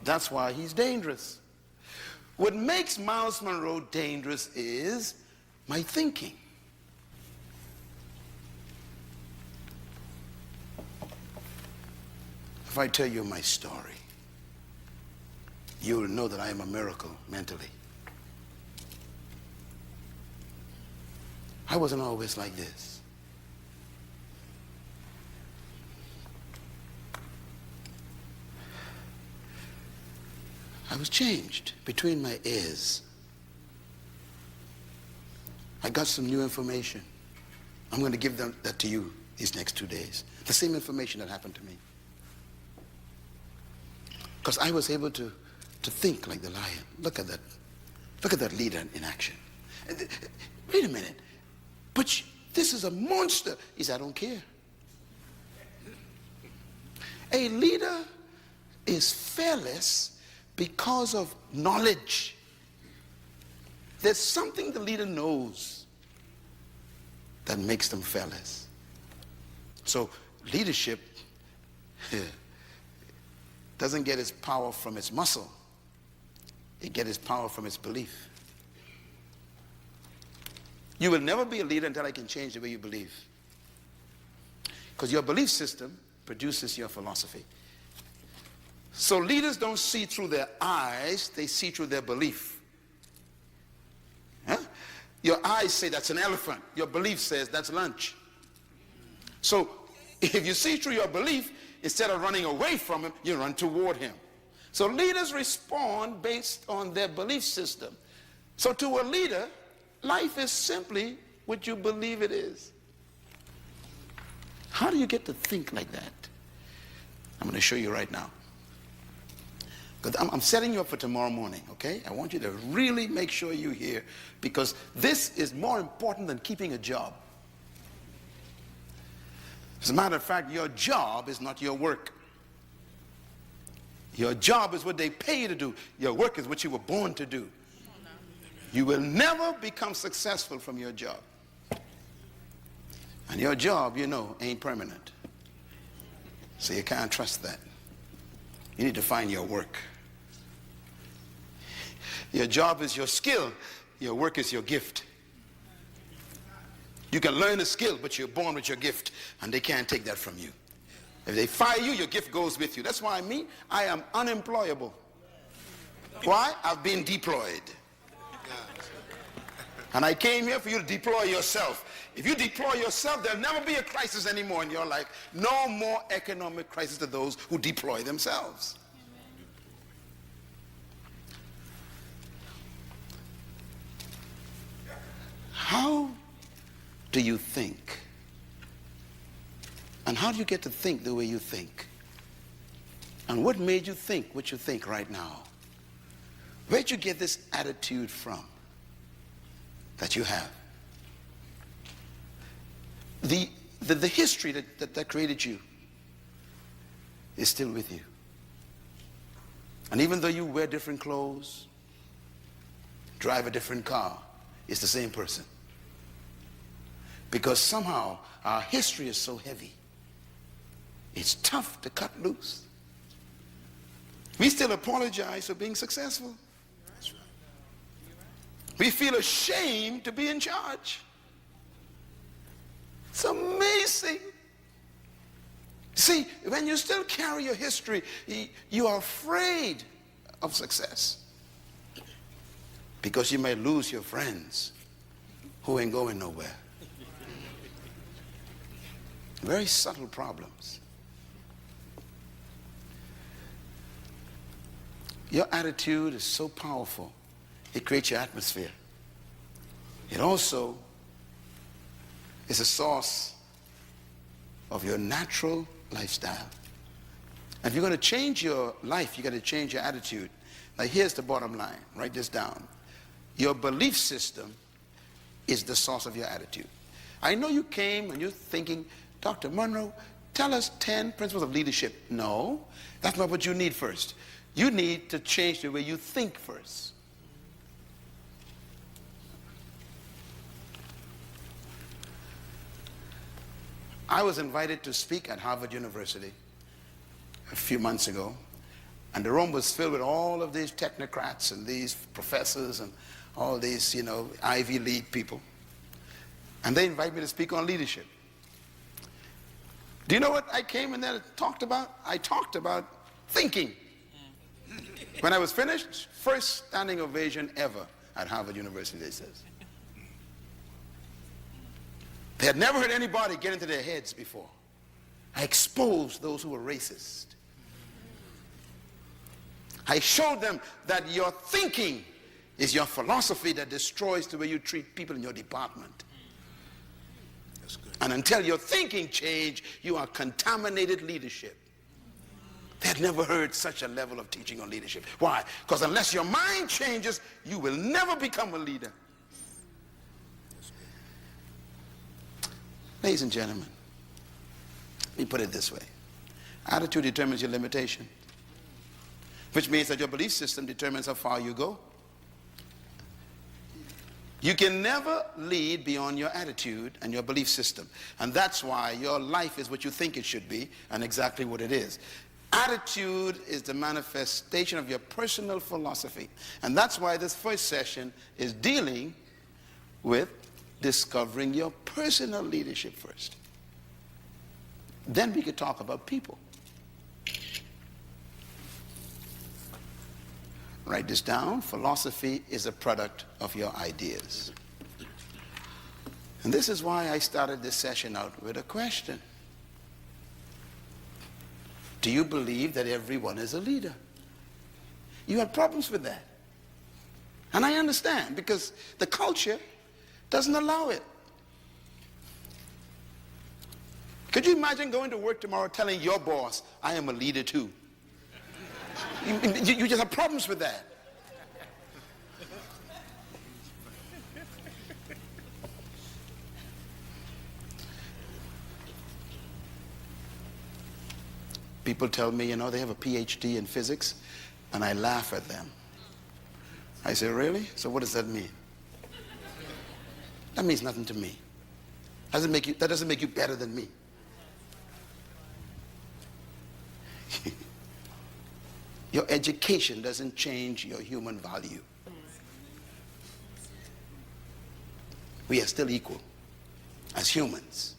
That's why he's dangerous. What makes Myles Munroe dangerous is my thinking. If I tell you my story, you will know that I am a miracle mentally. I wasn't always like this. I was changed between my ears. I got some new information. I'm going to give that to you these next 2 days. The same information that happened to me. Because I was able to think like the lion. Look at that. Look at that leader in action. Wait a minute. But this is a monster. He said, I don't care. A leader is fearless because of knowledge. There's something the leader knows that makes them fearless. So leadership doesn't get its power from its muscle. It gets its power from its belief. You will never be a leader until I can change the way you believe. Because your belief system produces your philosophy. So leaders don't see through their eyes, they see through their belief. Huh? Your eyes say that's an elephant. Your belief says that's lunch. So if you see through your belief, instead of running away from him, you run toward him. So leaders respond based on their belief system. So to a leader, life is simply what you believe it is. How do you get to think like that? I'm going to show you right now. Because I'm setting you up for tomorrow morning, okay? I want you to really make sure you're here, because this is more important than keeping a job. As a matter of fact, your job is not your work. Your job is what they pay you to do. Your work is what you were born to do. You will never become successful from your job. And your job, you know, ain't permanent. So you can't trust that. You need to find your work. Your job is your skill. Your work is your gift. You can learn a skill, but you're born with your gift, and they can't take that from you. If they fire you, your gift goes with you. That's why I am unemployable. Why? I've been deployed. And I came here for you to deploy yourself. If you deploy yourself, there'll never be a crisis anymore in your life. No more economic crisis to those who deploy themselves. How do you think? And how do you get to think the way you think? And what made you think what you think right now? Where'd you get this attitude from that you have? The history that created you is still with you. And even though you wear different clothes, drive a different car, it's the same person. Because somehow our history is so heavy. It's tough to cut loose. We still apologize for being successful. That's right. We feel ashamed to be in charge. It's amazing. See, when you still carry your history, you are afraid of success. Because you may lose your friends who ain't going nowhere. Very subtle problems. Your attitude is so powerful. It creates your atmosphere. It also is a source of your natural lifestyle. And if you're going to change your life, you got to change your attitude. Now here's the bottom line. Write this down. Your belief system is the source of your attitude. I know you came and you're thinking, Dr. Munroe, tell us 10 principles of leadership. No, that's not what you need first. You need to change the way you think first. I was invited to speak at Harvard University a few months ago, and the room was filled with all of these technocrats and these professors and all these, Ivy League people. And they invited me to speak on leadership. Do you know what I came in there and talked about? I talked about thinking. When I was finished, first standing ovation ever at Harvard University, they says. They had never heard anybody get into their heads before. I exposed those who were racist. I showed them that your thinking is your philosophy that destroys the way you treat people in your department. That's good. And until your thinking change, you are contaminated leadership. They had never heard such a level of teaching on leadership. Why? Because unless your mind changes, you will never become a leader. Ladies and gentlemen, let me put it this way. Attitude determines your limitation, which means that your belief system determines how far you go. You can never lead beyond your attitude and your belief system. And that's why your life is what you think it should be and exactly what it is. Attitude is the manifestation of your personal philosophy. And that's why this first session is dealing with discovering your personal leadership first. Then we could talk about people. Write this down. Philosophy is a product of your ideas. And this is why I started this session out with a question. Do you believe that everyone is a leader? You have problems with that. And I understand, because the culture doesn't allow it. Could you imagine going to work tomorrow telling your boss, I am a leader too? You just have problems with that. People tell me, they have a PhD in physics, and I laugh at them. I say, really? So what does that mean? That means nothing to me. That doesn't make you better than me. Your education doesn't change your human value. We are still equal as humans.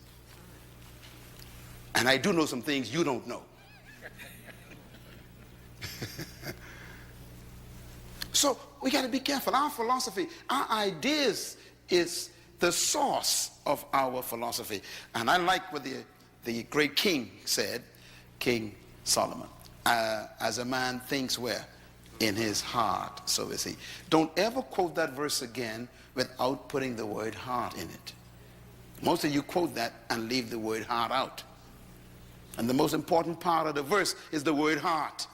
And I do know some things you don't know. So we got to be careful. Our philosophy, our ideas is the source of our philosophy. And I like what the great king said, King Solomon. As a man thinks where? In his heart, so is he. Don't ever quote that verse again without putting the word heart in it. Most of you quote that and leave the word heart out. And the most important part of the verse is the word heart.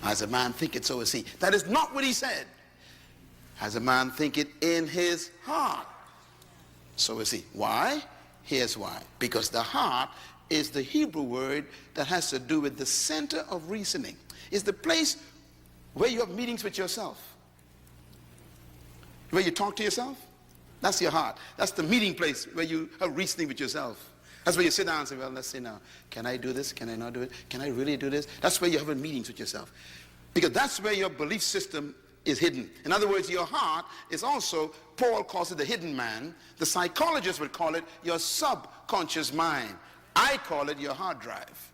As a man thinketh, so is he. That is not what he said. As a man thinketh in his heart, so is he. Why? Here's why. Because the heart is the Hebrew word that has to do with the center of reasoning. It's the place where you have meetings with yourself. Where you talk to yourself. That's your heart. That's the meeting place where you are reasoning with yourself. That's where you sit down and say, well, let's see now. Can I do this? Can I not do it? Can I really do this? That's where you're having meetings with yourself. Because that's where your belief system is hidden. In other words, your heart is also, Paul calls it the hidden man. The psychologists would call it your subconscious mind. I call it your hard drive.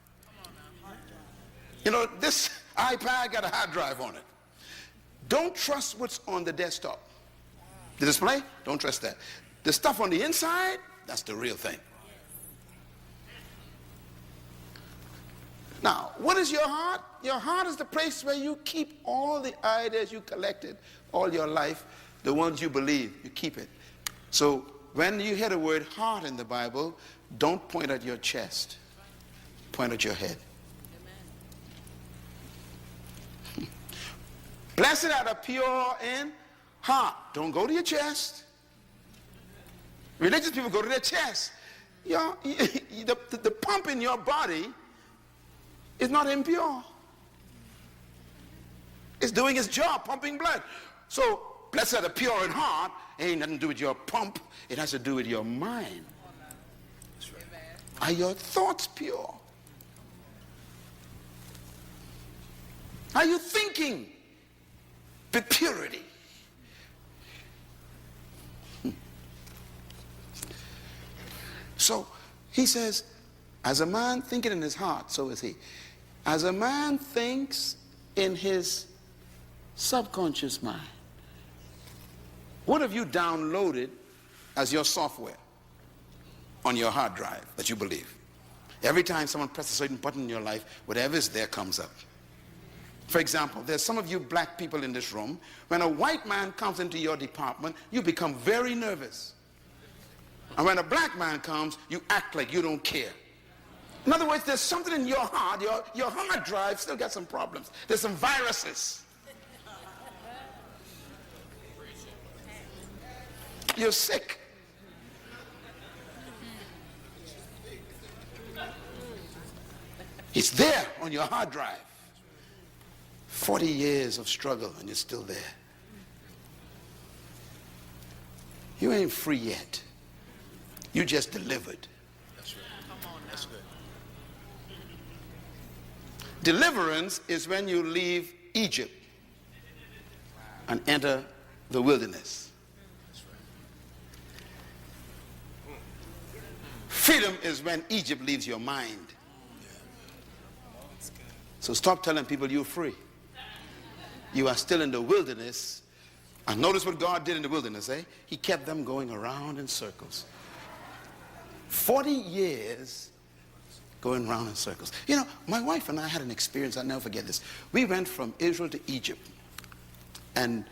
You know, this iPad got a hard drive on it. Don't trust what's on the desktop. The display, don't trust that. The stuff on the inside, that's the real thing. Now, what is your heart? Your heart is the place where you keep all the ideas you collected all your life, the ones you believe, you keep it. So when you hear the word heart in the Bible, don't point at your chest. Point at your head. Blessed are the pure in heart. Don't go to your chest. Religious people go to their chest. The pump in your body is not impure. It's doing its job, pumping blood. So, blessed are the pure in heart. It ain't nothing to do with your pump. It has to do with your mind. Are your thoughts pure? Are you thinking with purity? So, he says, as a man thinketh in his heart, so is he. As a man thinks in his subconscious mind. What have you downloaded as your software on your hard drive that you believe? Every time someone presses a certain button in your life, whatever is there comes up. For example, there's some of you black people in this room. When a white man comes into your department, you become very nervous. And when a black man comes, you act like you don't care. In other words, there's something in your heart, your hard drive still got some problems. There's some viruses. You're sick. It's there on your hard drive. 40 years of struggle and you're still there. You ain't free yet. You just delivered. That's right. Come on, that's good. Deliverance is when you leave Egypt and enter the wilderness. Freedom is when Egypt leaves your mind. So stop telling people you're free. You are still in the wilderness. And notice what God did in the wilderness, eh? He kept them going around in circles. 40 years going around in circles. You know, my wife and I had an experience, I'll never forget this. We went from Israel to Egypt. And,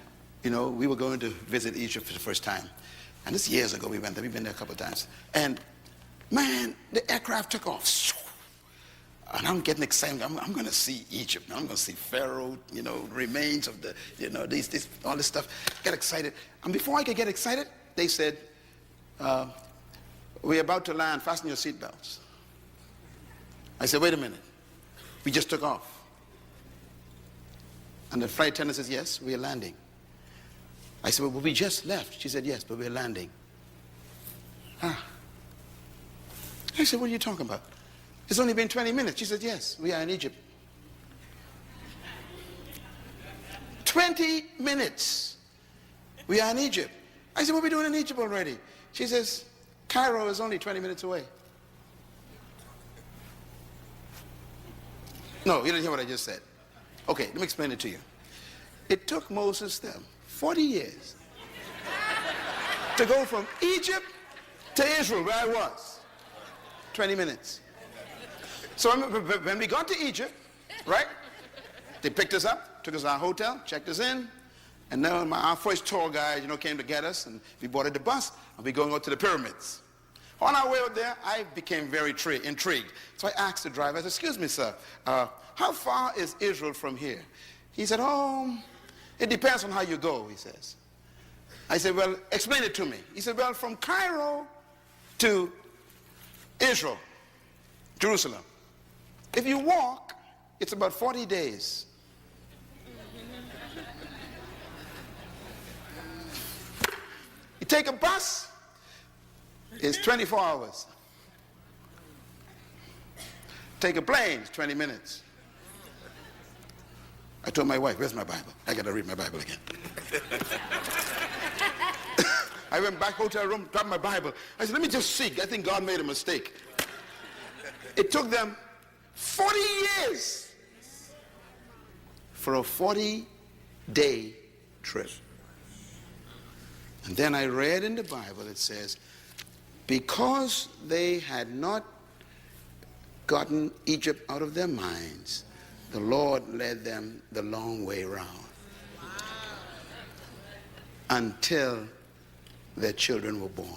you know, we were going to visit Egypt for the first time. And this years ago we went there. We've been there a couple of times. And, man, the aircraft took off. And I'm getting excited. I'm going to see Egypt. I'm going to see Pharaoh, you know, remains of the, you know, all this stuff. Get excited. And before I could get excited, they said, we're about to land. Fasten your seatbelts. I said, wait a minute. We just took off. And the flight attendant says, yes, we're landing. I said, well, we just left. She said, yes, but we're landing. Ah. I said, what are you talking about? It's only been 20 minutes. She said, yes, we are in Egypt. 20 minutes. We are in Egypt. I said, what are we doing in Egypt already? She says, Cairo is only 20 minutes away. No, you didn't hear what I just said. Okay, let me explain it to you. It took Moses them 40 years to go from Egypt to Israel, where I was. 20 minutes. So when we got to Egypt, right, they picked us up, took us to our hotel, checked us in, and then our first tour guide, came to get us, and we boarded the bus, and we going out to the pyramids. On our way out there, I became very intrigued. So I asked the driver, I said, excuse me, sir, how far is Israel from here? He said, oh, it depends on how you go, he says. I said, well, explain it to me. He said, well, from Cairo to Israel, Jerusalem, if you walk, it's about 40 days. You take a bus, it's 24 hours. Take a plane, it's 20 minutes. I told my wife, where's my Bible? I got to read my Bible again. I went back hotel room, grabbed my Bible. I said, let me just see. I think God made a mistake. It took them 40 years for a 40-day trip. And then I read in the Bible, it says, because they had not gotten Egypt out of their minds, the Lord led them the long way round until their children were born.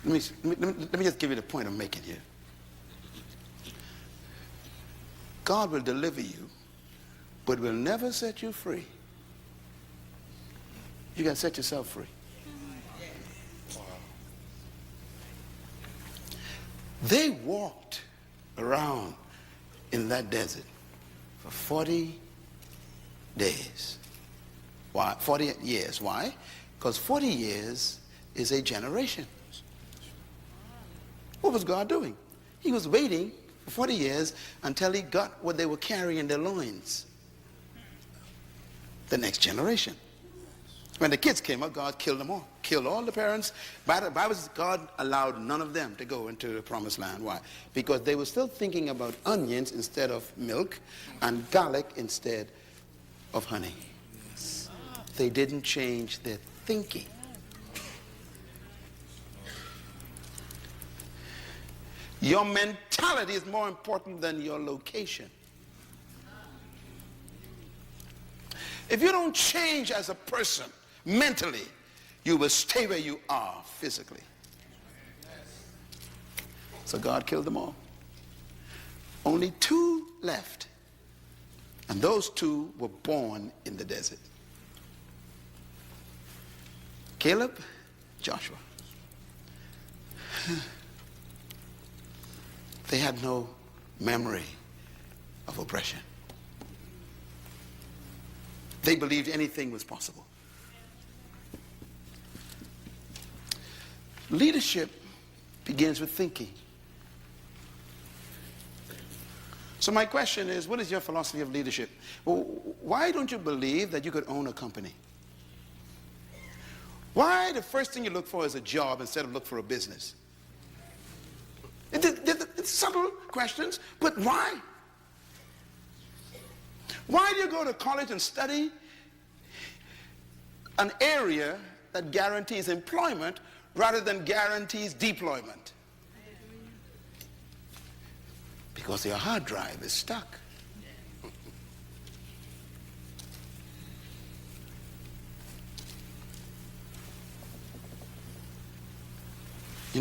Let me just give you the point I'm making here. God will deliver you, but will never set you free. You got to set yourself free. They walked around in that desert for 40 days. Why? 40 years. Why? Because 40 years is a generation. What was God doing? He was waiting for 40 years until he got what they were carrying in their loins. The next generation. When the kids came up, God killed them all. Killed all the parents. By the Bible says God allowed none of them to go into the promised land. Why? Because they were still thinking about onions instead of milk and garlic instead of honey. They didn't change their thinking. Your mentality is more important than your location. If you don't change as a person mentally, you will stay where you are physically. So God killed them all. Only 2 left. And those 2 were born in the desert. Caleb, Joshua. They had no memory of oppression. They believed anything was possible. Leadership begins with thinking. So my question is, what is your philosophy of leadership? Well, why don't you believe that you could own a company? Why the first thing you look for is a job instead of look for a business? It's subtle questions, but why? Why do you go to college and study an area that guarantees employment rather than guarantees deployment? Because your hard drive is stuck.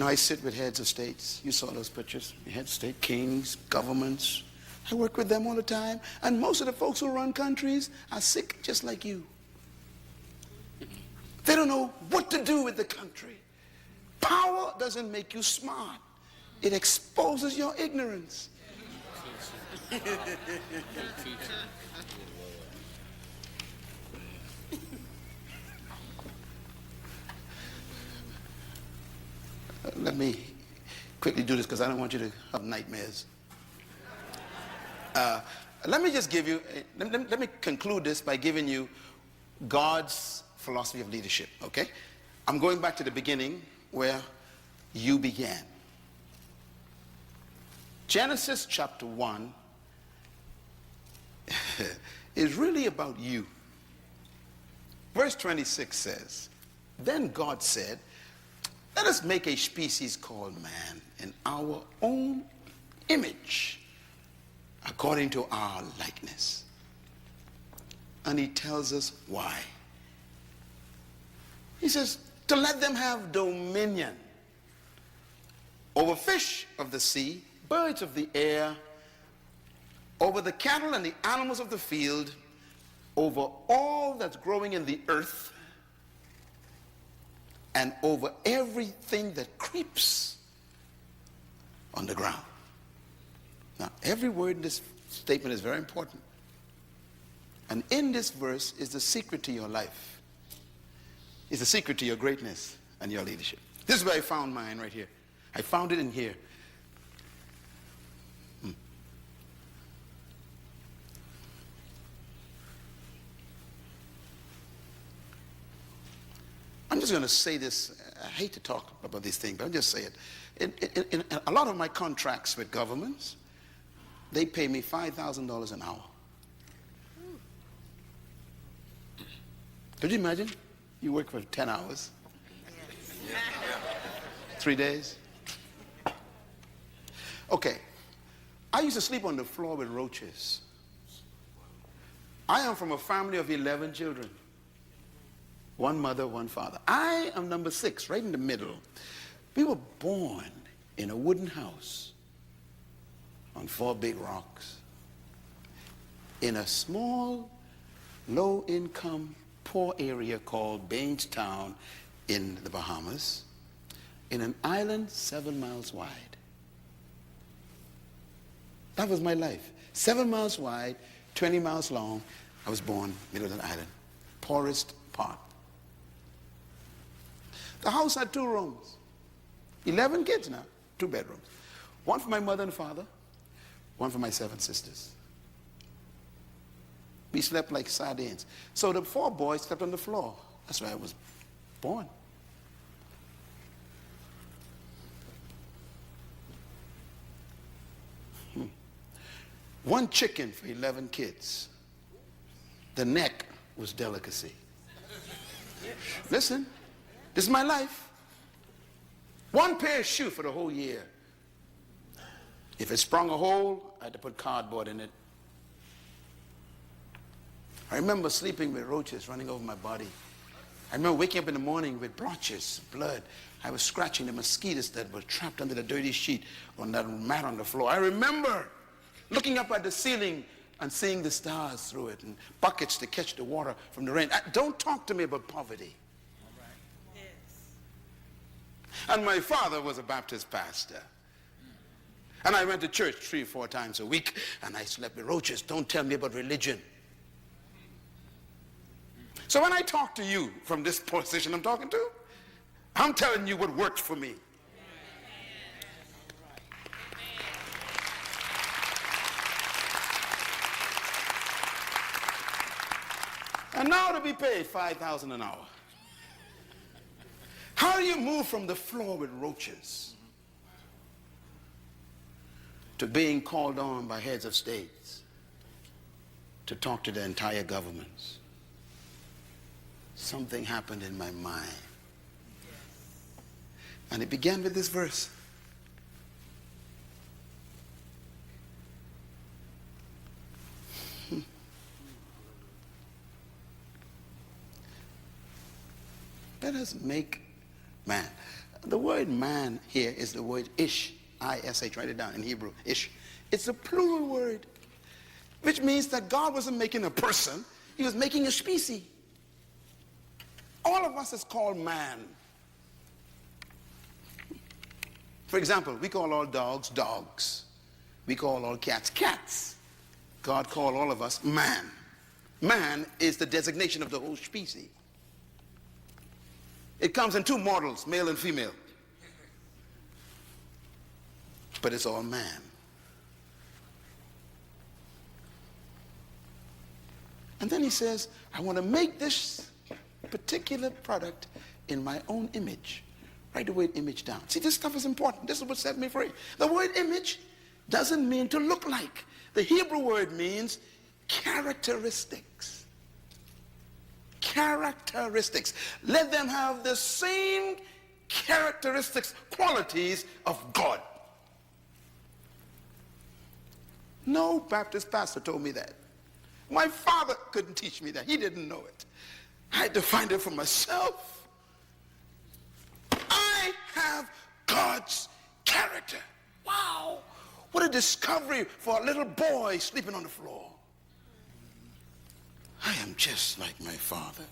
I sit with heads of states. You saw those pictures. Heads of state, kings, governments. I work with them all the time. And most of the folks who run countries are sick just like you. They don't know what to do with the country. Power doesn't make you smart. It exposes your ignorance. Let me quickly do this because I don't want you to have nightmares. Let me just give you, let me conclude this by giving you God's philosophy of leadership, okay? I'm going back to the beginning where you began. Genesis chapter 1 is really about you. Verse 26 says, then God said, let us make a species called man in our own image, according to our likeness. And he tells us why. He says, to let them have dominion over fish of the sea, birds of the air, over the cattle and the animals of the field, over all that's growing in the earth, and over everything that creeps on the ground. Now, every word in this statement is very important. And in this verse is the secret to your life. It's the secret to your greatness and your leadership. This is where I found mine right here. I found it in here. I'm just going to say this. I hate to talk about these things, but I'll just say it. In a lot of my contracts with governments, they pay me $5,000 an hour. Could you imagine? You work for 10 hours. 3 days. Okay. I used to sleep on the floor with roaches. I am from a family of 11 children. One mother, one father. I am number 6, right in the middle. We were born in a wooden house on 4 big rocks in a small, low-income, poor area called Bainstown in the Bahamas, in an island 7 miles wide. That was my life. 7 miles wide, 20 miles long. I was born middle of an island, poorest part. The house had 2 rooms. 11 kids now, 2 bedrooms. One for my mother and father, one for my 7 sisters. We slept like sardines. So the 4 boys slept on the floor. That's where I was born. One chicken for 11 kids. The neck was delicacy. Listen, this is my life. 1 pair of shoes for the whole year. If it sprung a hole, I had to put cardboard in it. I remember sleeping with roaches running over my body. I remember waking up in the morning with blotches, blood. I was scratching the mosquitoes that were trapped under the dirty sheet on that mat on the floor. I remember looking up at the ceiling and seeing the stars through it and buckets to catch the water from the rain. Don't talk to me about poverty. And my father was a Baptist pastor. And I went to church 3 or 4 times a week, and I slept with roaches. Don't tell me about religion. So when I talk to you from this position I'm talking to, I'm telling you what worked for me. And now to be paid $5,000 an hour. How do you move from the floor with roaches to being called on by heads of states to talk to the entire governments? Something happened in my mind. And it began with this verse. Let us make man. The word man here is the word ish. I-S-H, write it down in Hebrew, ish. It's a plural word, which means that God wasn't making a person, he was making a species. All of us is called man. For example, we call all dogs, dogs. We call all cats, cats. God called all of us man. Man is the designation of the whole species. It comes in 2 models, male and female. But it's all man. And then he says, I want to make this particular product in my own image. Write the word image down. See, this stuff is important. This is what set me free. The word image doesn't mean to look like. The Hebrew word means characteristics. Characteristics. Let them have the same characteristics, qualities of God. No Baptist pastor told me that. My father couldn't teach me that. He didn't know it. I had to find it for myself. I have God's character. Wow. What a discovery for a little boy sleeping on the floor. I am just like my father,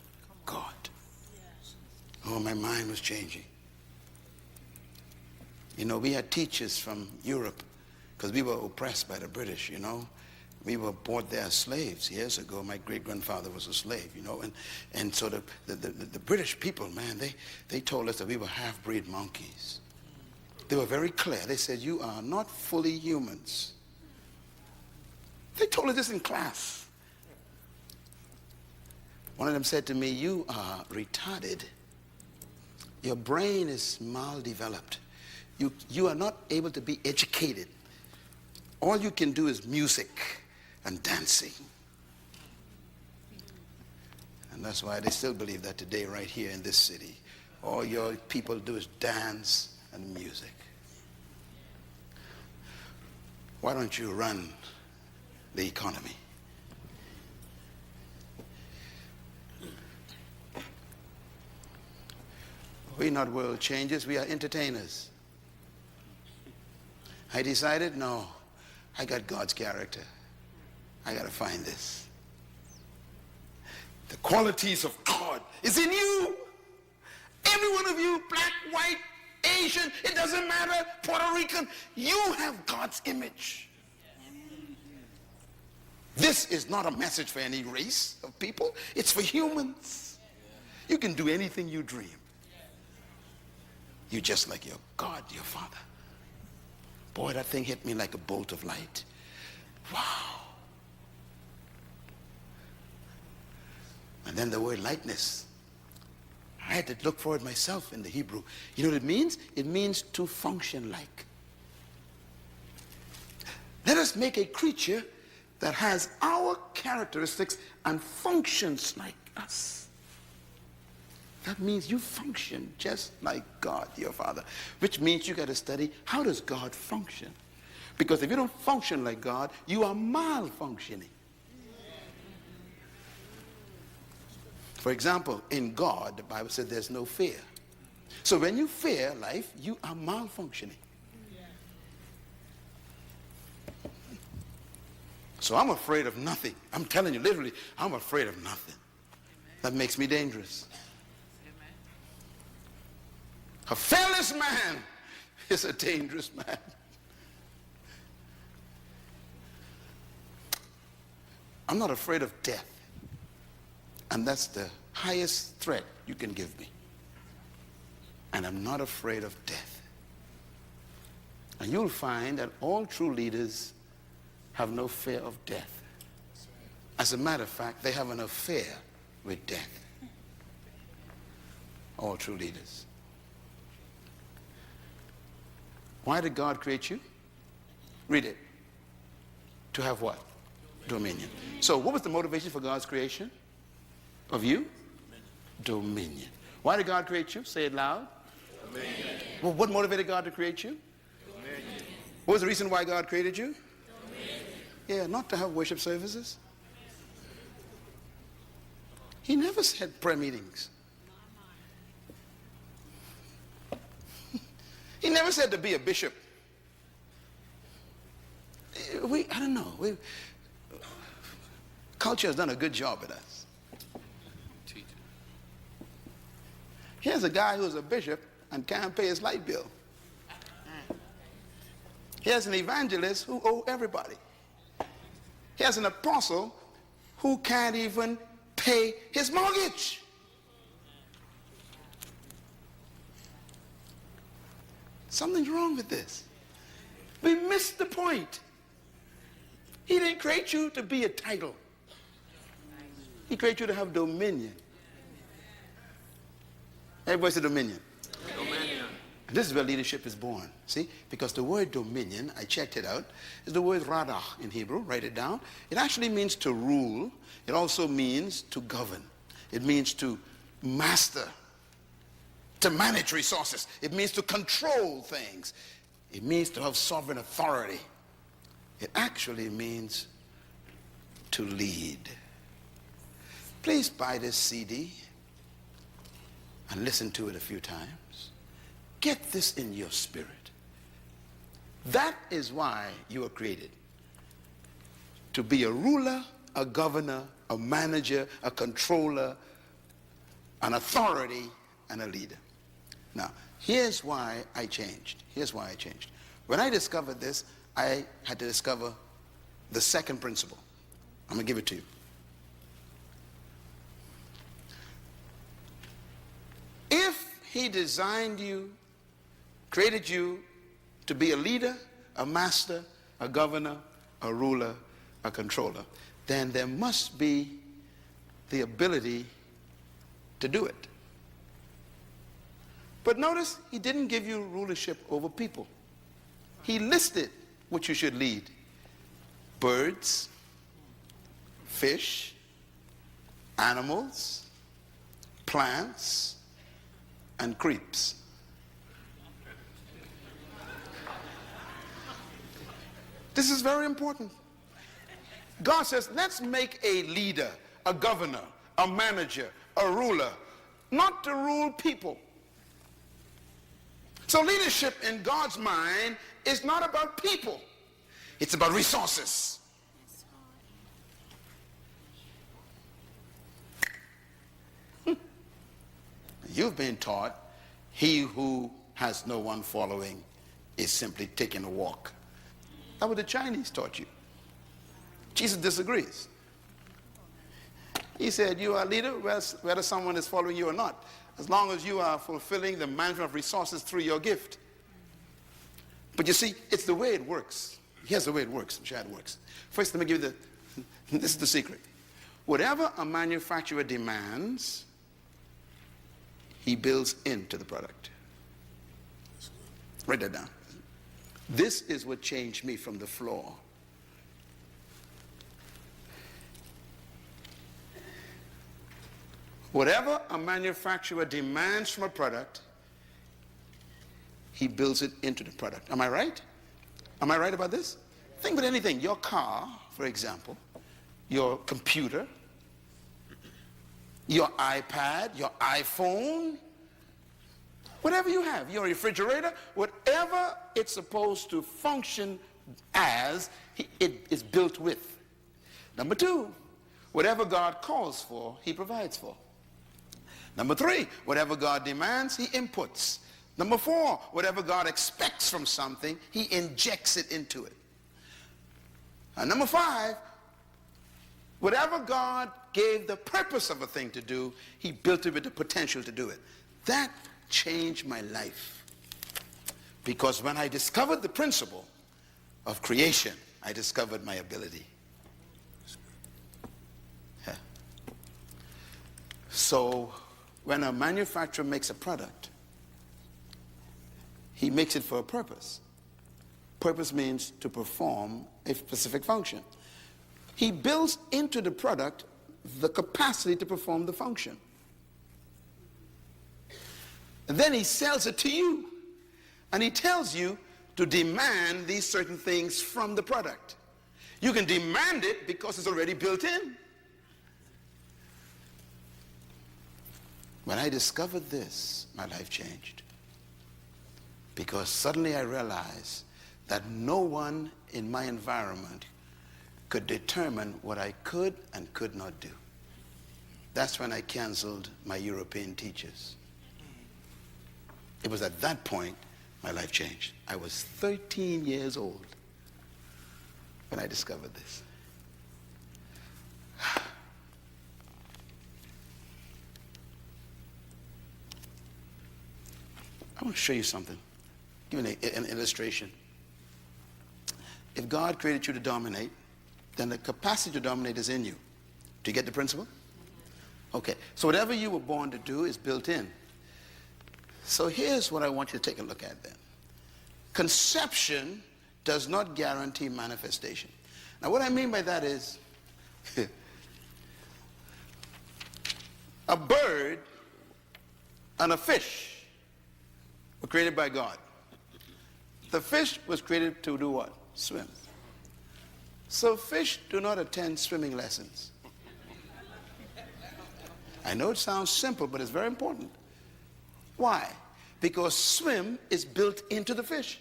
God. Oh, my mind was changing. You know, we had teachers from Europe because we were oppressed by the British, you know. We were bought there as slaves years ago. My great-grandfather was a slave, you know. And so the British people, man, they told us that we were half-breed monkeys. They were very clear. They said, you are not fully humans. They told us this in class. One of them said to me, you are retarded. Your brain is maldeveloped. You are not able to be educated. All you can do is music and dancing. And that's why they still believe that today right here in this city. All your people do is dance and music. Why don't you run the economy? We're not world changers, we are entertainers. I decided, no, I got God's character. I got to find this. The qualities of God is in you. Every one of you, black, white, Asian, it doesn't matter, Puerto Rican, you have God's image. This is not a message for any race of people. It's for humans. You can do anything you dream. You're just like your God, your Father. Boy, that thing hit me like a bolt of light. Wow. And then the word likeness. I had to look for it myself in the Hebrew. You know what it means? It means to function like. Let us make a creature that has our characteristics and functions like us. That means you function just like God, your Father, which means you got to study how does God function. Because if you don't function like God, you are malfunctioning. For example, in God, the Bible said there's no fear. So when you fear life, you are malfunctioning. So I'm afraid of nothing. I'm telling you, literally, I'm afraid of nothing. That makes me dangerous. A fearless man is a dangerous man. I'm not afraid of death. And that's the highest threat you can give me. And I'm not afraid of death. And you'll find that all true leaders have no fear of death. As a matter of fact, they have an affair with death. All true leaders. Why did God create you? Read it. To have what? Dominion. So what was the motivation for God's creation of you? Dominion. Why did God create you? Say it loud. Dominion. Well, what motivated God to create you? Dominion. What was the reason why God created you? Dominion. Yeah, not to have worship services. He never said prayer meetings. He never said to be a bishop. I don't know. Culture has done a good job at us. Here's a guy who's a bishop and can't pay his light bill. Here's an evangelist who owes everybody. Here's an apostle who can't even pay his mortgage. Something's wrong with this. We missed the point. He didn't create you to be a title. He created you to have dominion. Everybody say dominion. Dominion. And this is where leadership is born. See? Because the word dominion, I checked it out, is the word radah in Hebrew. Write it down. It actually means to rule. It also means to govern. It means to master, to manage resources. It means to control things. It means to have sovereign authority. It actually means to lead. Please buy this CD and listen to it a few times. Get this in your spirit. That is why you were created. To be a ruler, a governor, a manager, a controller, an authority, and a leader. Now, here's why I changed. Here's why I changed. When I discovered this, I had to discover the second principle. I'm going to give it to you. If he designed you, created you to be a leader, a master, a governor, a ruler, a controller, then there must be the ability to do it. But notice, he didn't give you rulership over people. He listed what you should lead. Birds, fish, animals, plants, and creeps. This is very important. God says, let's make a leader, a governor, a manager, a ruler, not to rule people. So leadership in God's mind is not about people. It's about resources. You've been taught he who has no one following is simply taking a walk. That's what the Chinese taught you. Jesus disagrees. He said, you are a leader whether someone is following you or not, as long as you are fulfilling the management of resources through your gift. But you see, it's the way it works. Here's the way it works. I'm sure it works. First, let me give you this is the secret. Whatever a manufacturer demands, he builds into the product. Write that down. This is what changed me from the floor. Whatever a manufacturer demands from a product, he builds it into the product. Am I right? Am I right about this? Think about anything. Your car, for example, your computer, your iPad, your iPhone, whatever you have, your refrigerator, whatever it's supposed to function as, it is built with. Number two, whatever God calls for, he provides for. Number three, whatever God demands, he inputs. Number four, whatever God expects from something, he injects it into it. And number five, whatever God gave the purpose of a thing to do, he built it with the potential to do it. That changed my life. Because when I discovered the principle of creation, I discovered my ability. Yeah. So when a manufacturer makes a product, he makes it for a purpose. Purpose means to perform a specific function. He builds into the product the capacity to perform the function. And then he sells it to you. And he tells you to demand these certain things from the product. You can demand it because it's already built in. When I discovered this, my life changed. Because suddenly I realized that no one in my environment could determine what I could and could not do. That's when I canceled my European teachers. It was at that point my life changed. I was 13 years old when I discovered this. I want to show you something. Give you an illustration. If God created you to dominate, then the capacity to dominate is in you. Do you get the principle? Okay. So whatever you were born to do is built in. So here's what I want you to take a look at then. Conception does not guarantee manifestation. Now what I mean by that is, a bird and a fish were created by God. The fish was created to do what? Swim. So fish do not attend swimming lessons. I know it sounds simple, but it's very important. Why? Because swim is built into the fish.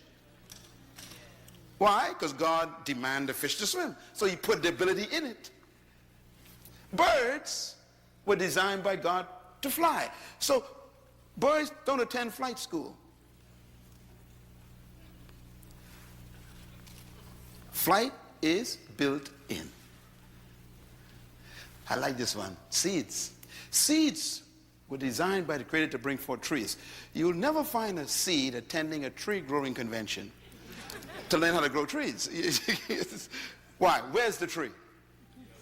Why? Because God demanded the fish to swim. So he put the ability in it. Birds were designed by God to fly. So birds don't attend flight school. Flight is built in. I like this one. Seeds. Seeds were designed by the Creator to bring forth trees. You'll never find a seed attending a tree growing convention to learn how to grow trees. Why? Where's the tree?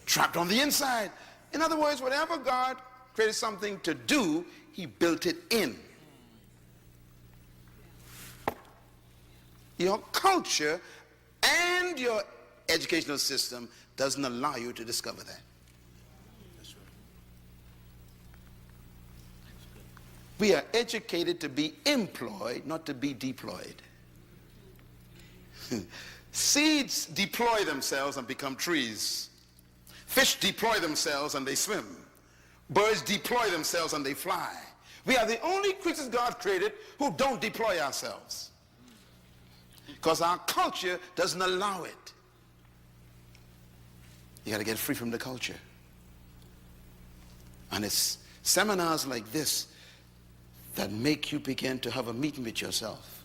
Trapped on the inside. In other words, whatever God created something to do, he built it in. Your culture and your educational system doesn't allow you to discover that. We are educated to be employed, not to be deployed. Seeds deploy themselves and become trees. Fish deploy themselves and they swim. Birds deploy themselves and they fly. We are the only creatures God created who don't deploy ourselves, because our culture doesn't allow it. You got to get free from the culture. And it's seminars like this that make you begin to have a meeting with yourself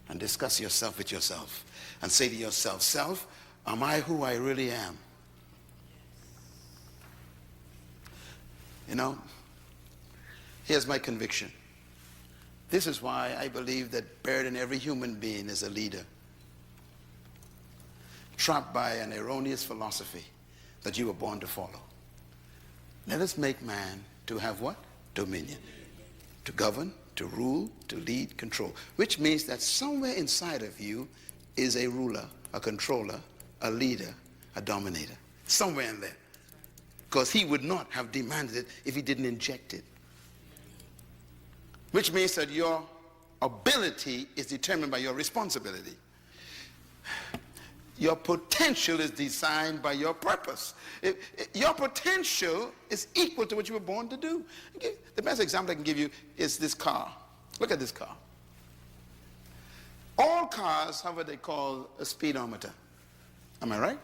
and discuss yourself with yourself and say to yourself, self, am I who I really am? You know, here's my conviction. This is why I believe that buried in every human being is a leader, trapped by an erroneous philosophy that you were born to follow. Let us make man to have what? Dominion. To govern, to rule, to lead, control. Which means that somewhere inside of you is a ruler, a controller, a leader, a dominator. Somewhere in there. Because he would not have demanded it if he didn't inject it. Which means that your ability is determined by your responsibility. Your potential is designed by your purpose. Your potential is equal to what you were born to do. The best example I can give you is this car. Look at this car. All cars have what they call a speedometer. Am I right?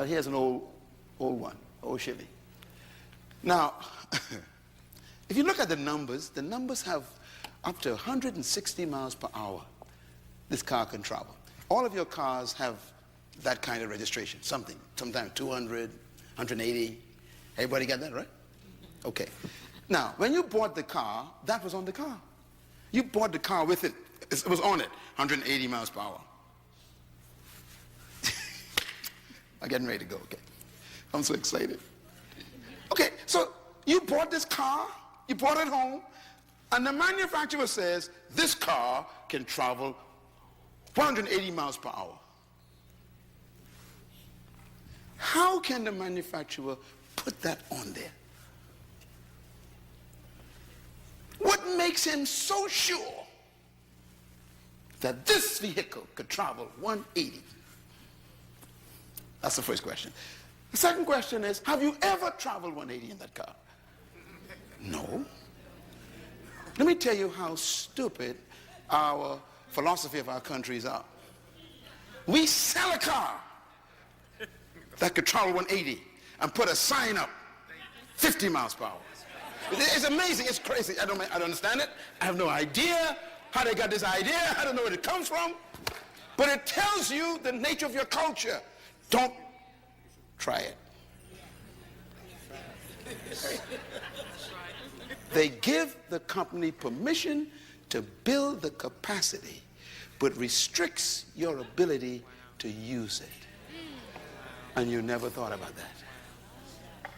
Here's an old one, old Chevy. Now, if you look at the numbers have up to 160 miles per hour this car can travel. All of your cars have that kind of registration, sometimes 200, 180. Everybody got that, right? Okay. Now, when you bought the car, that was on the car. You bought the car with it. It was on it, 180 miles per hour. I'm getting ready to go, okay. I'm so excited. Okay, so you bought this car, you brought it home, and the manufacturer says this car can travel 180 miles per hour. How can the manufacturer put that on there? What makes him so sure that this vehicle could travel 180? That's the first question. The second question is, have you ever traveled 180 in that car? No. Let me tell you how stupid our philosophy of our countries are. We sell a car that could travel 180 and put a sign up 50 miles per hour. It's amazing. It's crazy. I don't understand it. I have no idea how they got this idea. I don't know where it comes from. But it tells you the nature of your culture. Don't try it. They give the company permission to build the capacity, but restricts your ability to use it. And you never thought about that.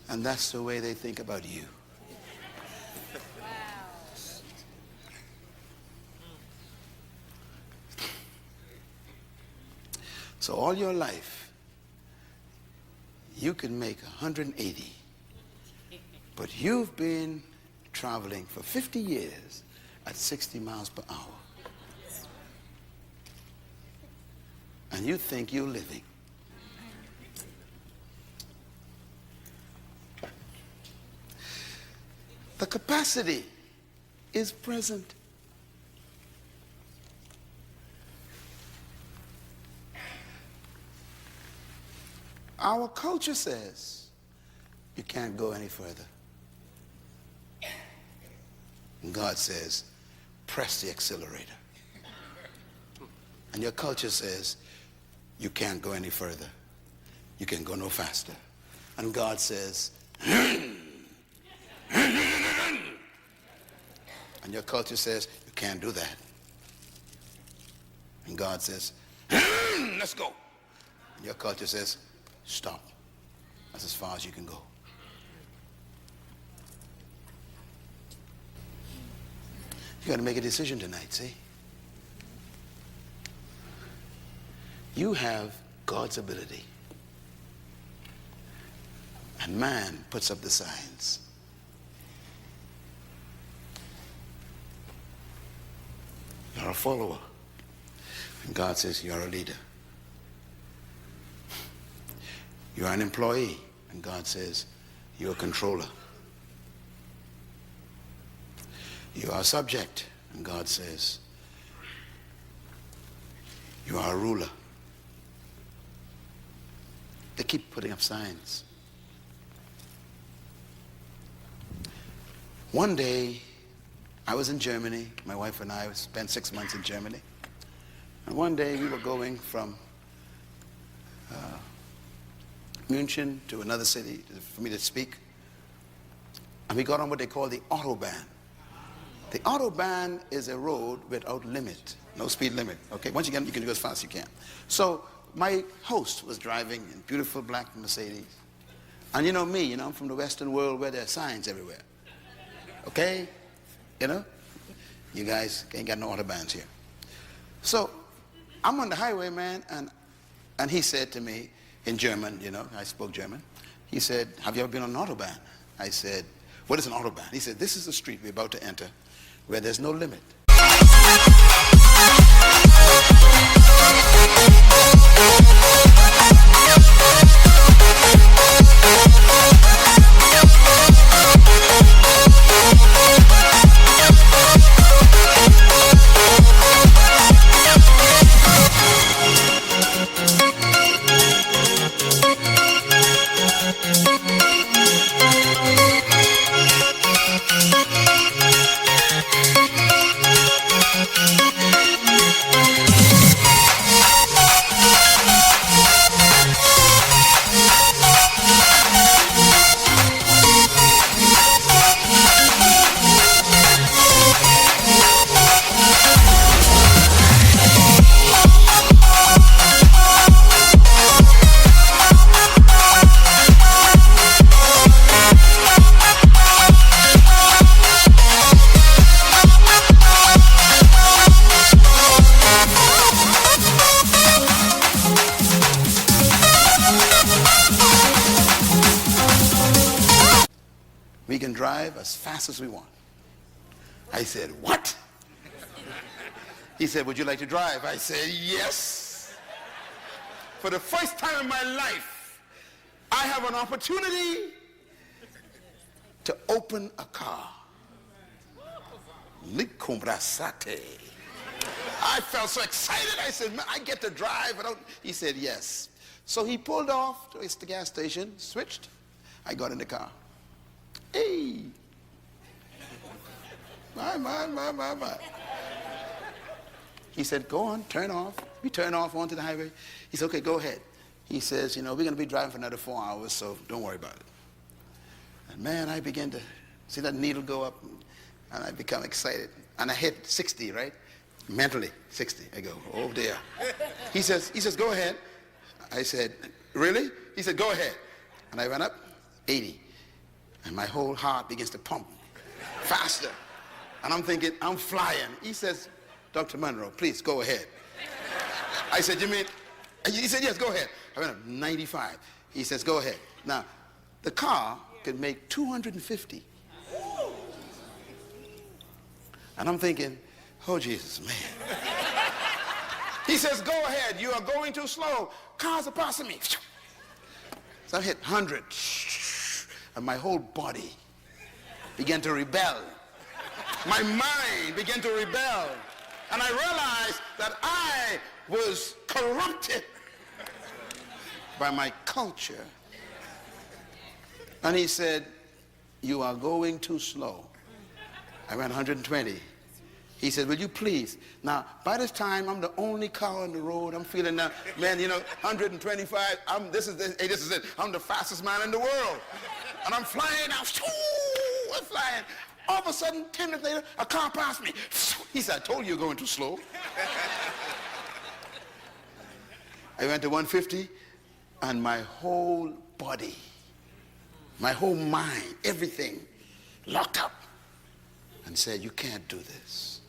And that's the way they think about you. So all your life, you can make 180, but you've been traveling for 50 years at 60 miles per hour. And you think you're living. The capacity is present. Our culture says you can't go any further. And God says, press the accelerator. And your culture says, you can't go any further. You can go no faster. And God says, and your culture says, you can't do that. And God says, let's go. And your culture says, stop. That's as far as you can go. You got to make a decision tonight, see? You have God's ability. And man puts up the signs. You're a follower. And God says you're a leader. You're an employee. And God says you're a controller. You are a subject. And God says you are a ruler. They keep putting up signs. One day, I was in Germany. My wife and I spent 6 months in Germany. And one day, we were going from München to another city for me to speak. And we got on what they call the Autobahn. The Autobahn is a road without limit, no speed limit. Okay, once you get, you can go as fast as you can. So my host was driving in beautiful black Mercedes. And you know me, I'm from the Western world where there are signs everywhere. Okay? You guys ain't got no Autobahns here. So I'm on the highway, man, and he said to me in German, I spoke German. He said, have you ever been on an Autobahn? I said, what is an Autobahn? He said, this is the street we're about to enter where there's no limit. We can drive as fast as we want. I said, what? He said, would you like to drive? I said, yes. For the first time in my life, I have an opportunity to open a car. I felt so excited. I said, man, I get to drive. He said, yes. So he pulled off to the gas station, switched. I got in the car. Hey. My. He said, go on, turn off. We turn off onto the highway. He said, okay, go ahead. He says, we're going to be driving for another 4 hours, so don't worry about it. And man, I began to see that needle go up, and I become excited. And I hit 60, right? Mentally, 60. I go, oh dear. He says, go ahead. I said, really? He said, go ahead. And I went up, 80. And my whole heart begins to pump faster. And I'm thinking, I'm flying. He says, Dr. Munroe, please go ahead. I said, you mean He said, yes, go ahead. I went up 95. He says, go ahead. Now, the car could make 250. And I'm thinking, oh, Jesus, man. He says, go ahead. You are going too slow. Cars are passing me. So I hit 100. And my whole body began to rebel. My mind began to rebel. And I realized that I was corrupted by my culture. And he said, you are going too slow. I went 120. He said, will you please? Now, by this time, I'm the only car on the road. I'm feeling now, man, 125. This is it. I'm the fastest man in the world. And I'm flying out. I'm flying. All of a sudden, 10 minutes later, a car passed me. He said, I told you you're going too slow. I went to 150, and my whole body, my whole mind, everything locked up and said, you can't do this.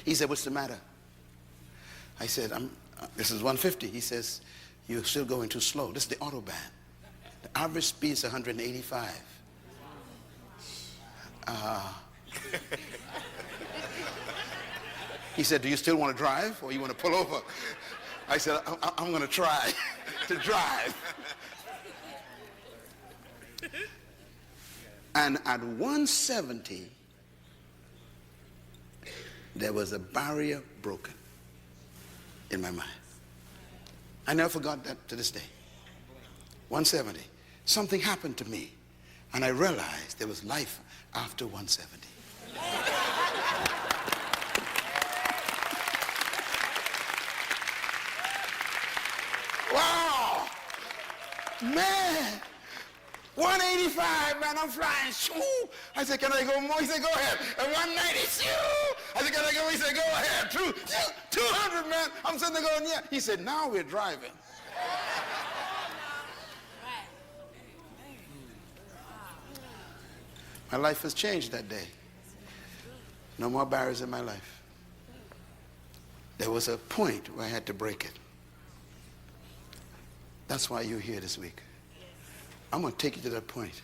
He said, what's the matter? I said, this is 150. He says, you're still going too slow. This is the Autobahn. The average speed is 185. He said, do you still want to drive or you want to pull over? I said, I'm going to try to drive. And at 170, there was a barrier broken in my mind. I never forgot that to this day. 170. Something happened to me, and I realized there was life after 170. Wow! Man! 185, man, I'm flying. Shoo! I said, can I go more? He said, go ahead. And 190, shoo! I said, can I go? He said, go ahead. 200, man. I'm sitting there going, yeah. He said, now we're driving. My life has changed that day. No more barriers in my life. There was a point where I had to break it. That's why you're here this week. I'm going to take you to that point.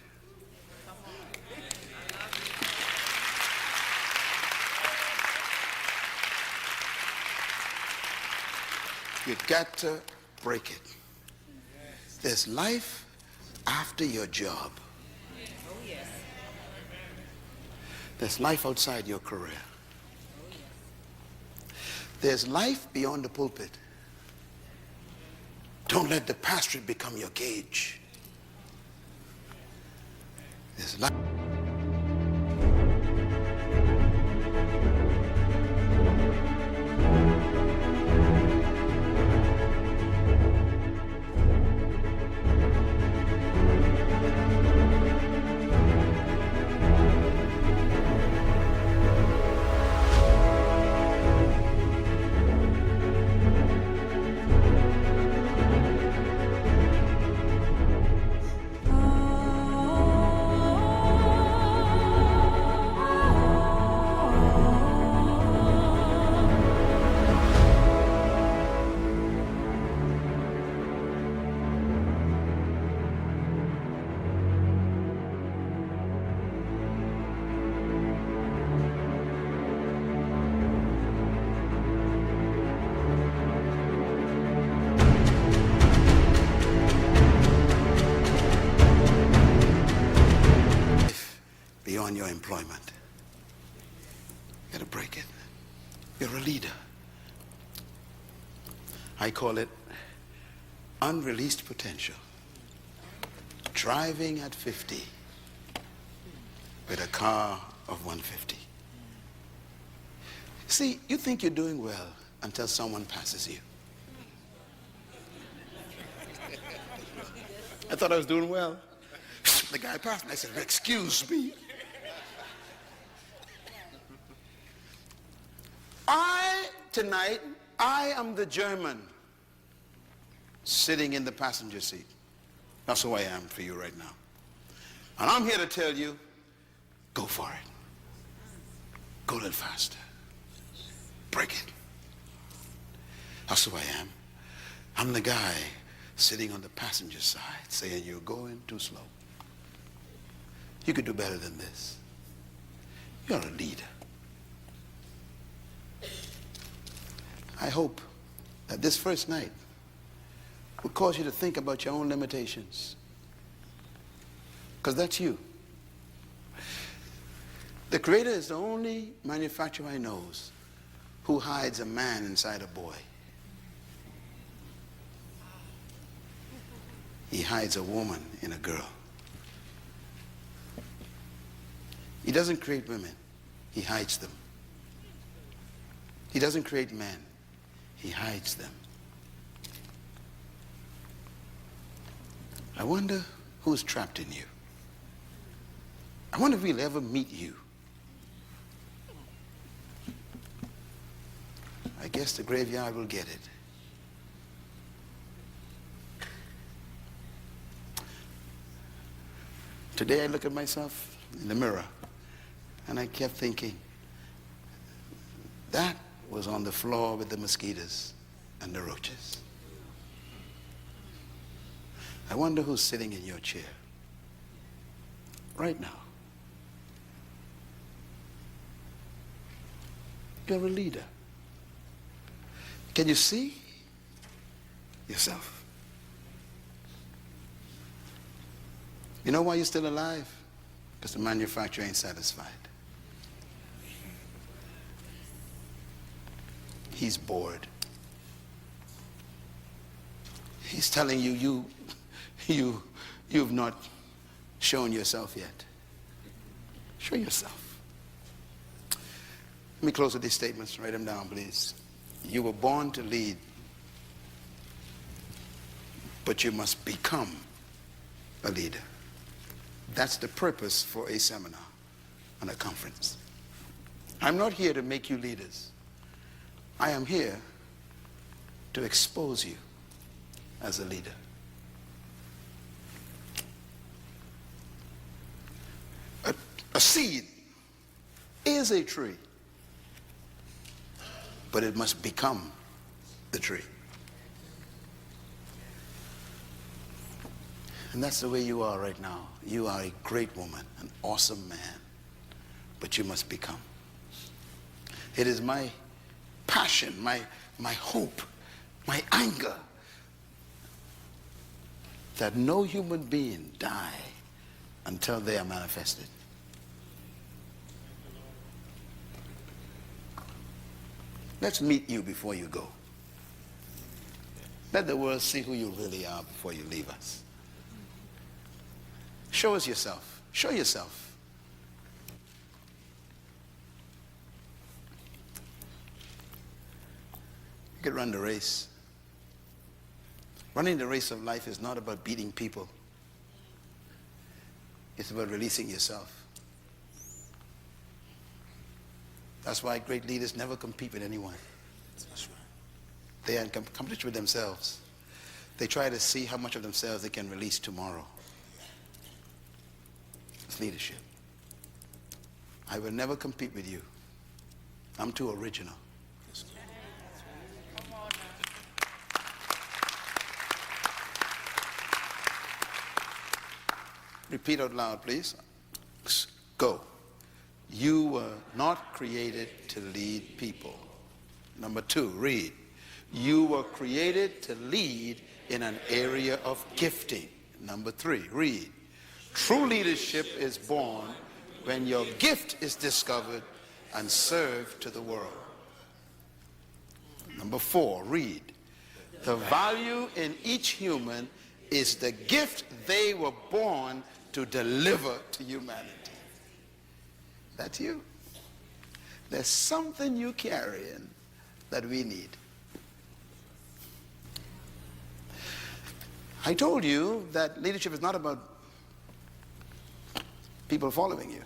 You got to break it. There's life after your job. There's life outside your career. There's life beyond the pulpit. Don't let the pastorate become your cage. There's life. Beyond your employment. You gotta break it. You're a leader. I call it unreleased potential. Driving at 50 with a car of 150. See, you think you're doing well until someone passes you. I thought I was doing well. The guy passed me. I said, excuse me. Tonight, I am the German sitting in the passenger seat. That's who I am for you right now. And I'm here to tell you, go for it. Go a little faster. Break it. That's who I am. I'm the guy sitting on the passenger side saying you're going too slow. You could do better than this. You're a leader. I hope that this first night will cause you to think about your own limitations. Because that's you. The Creator is the only manufacturer I know who hides a man inside a boy. He hides a woman in a girl. He doesn't create women. He hides them. He doesn't create men. He hides them. I wonder who's trapped in you. I wonder if we'll ever meet you. I guess the graveyard will get it. Today I look at myself in the mirror and I kept thinking, that was on the floor with the mosquitoes and the roaches. I wonder who's sitting in your chair right now. You're a leader. Can you see yourself? You know why you're still alive? Because the manufacturer ain't satisfied. He's bored. He's telling you, you've not shown yourself yet. Show yourself. Let me close with these statements. Write them down, please. You were born to lead, but you must become a leader. That's the purpose for a seminar and a conference. I'm not here to make you leaders. I am here to expose you as a leader. A seed is a tree, but it must become the tree. And that's the way you are right now. You are a great woman, an awesome man, but you must become. It is my passion, my hope, my anger that no human being die until they are manifested. Let's meet you before you go. Let the world see who you really are before you leave us. Show us yourself. Show yourself. You could run the race. Running the race of life is not about beating people. It's about releasing yourself. That's why great leaders never compete with anyone. They are in competition with themselves. They try to see how much of themselves they can release tomorrow. It's leadership. I will never compete with you. I'm too original. Repeat out loud, please. Go. You were not created to lead people. Number 2, read. You were created to lead in an area of gifting. Number 3, read. True leadership is born when your gift is discovered and served to the world. Number 4, read. The value in each human is the gift they were born to deliver to humanity. That's you. There's something you carrying that we need. I told you that leadership is not about people following you.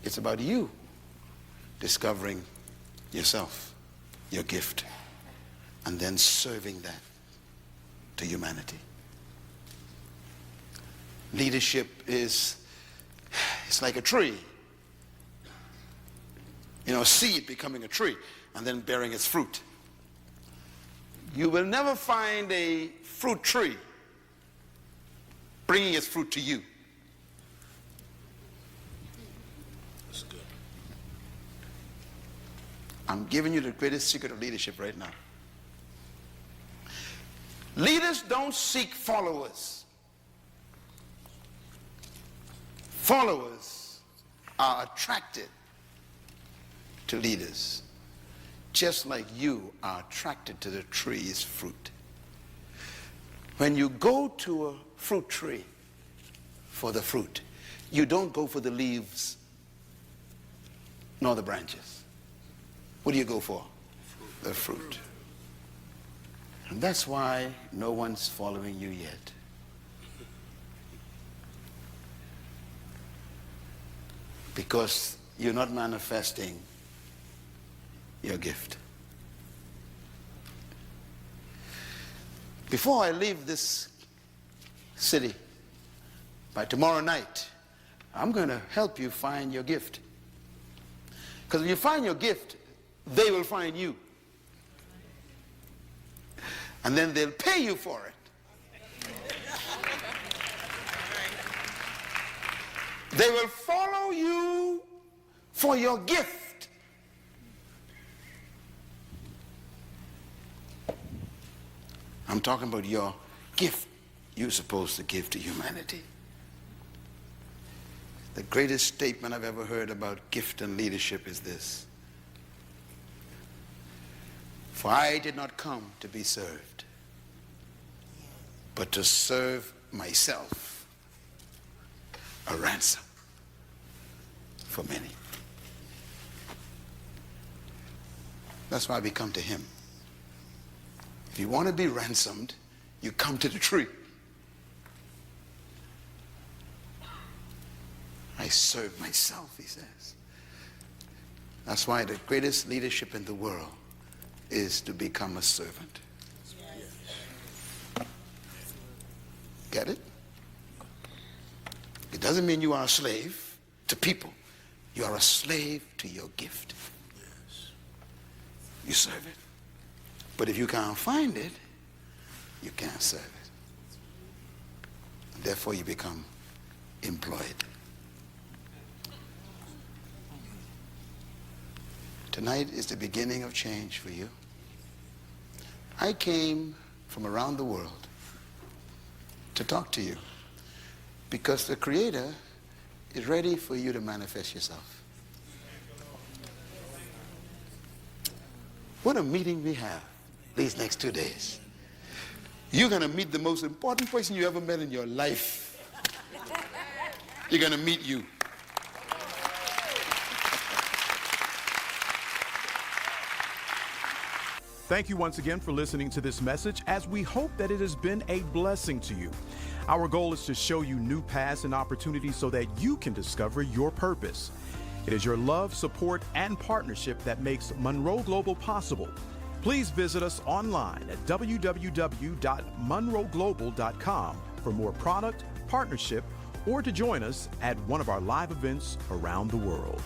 It's about you discovering yourself, your gift, and then serving that to humanity. Leadership is, it's like a tree. You know, a seed becoming a tree and then bearing its fruit. You will never find a fruit tree bringing its fruit to you. That's good. I'm giving you the greatest secret of leadership right now. Leaders don't seek followers. Followers are attracted to leaders, just like you are attracted to the tree's fruit. When you go to a fruit tree for the fruit, you don't go for the leaves nor the branches. What do you go for? The fruit. And that's why no one's following you yet. Because you're not manifesting your gift. Before I leave this city, by tomorrow night, I'm going to help you find your gift. Because if you find your gift, they will find you. And then they'll pay you for it. They will follow you for your gift. I'm talking about your gift you're supposed to give to humanity. The greatest statement I've ever heard about gift and leadership is this: for I did not come to be served, but to serve myself, a ransom for many. That's why we come to him. If you want to be ransomed, you come to the tree. I serve myself, he says. That's why the greatest leadership in the world is to become a servant. Get it? It doesn't mean you are a slave to people. You are a slave to your gift. You serve it. But if you can't find it, you can't serve it. Therefore, you become employed. Tonight is the beginning of change for you. I came from around the world to talk to you because the Creator is ready for you to manifest yourself. What a meeting we have these next 2 days. You're going to meet the most important person you ever met in your life. You're going to meet you. Thank you once again for listening to this message, as we hope that it has been a blessing to you. Our goal is to show you new paths and opportunities so that you can discover your purpose. It is your love, support, and partnership that makes Munroe Global possible. Please visit us online at www.munroeglobal.com for more product, partnership, or to join us at one of our live events around the world.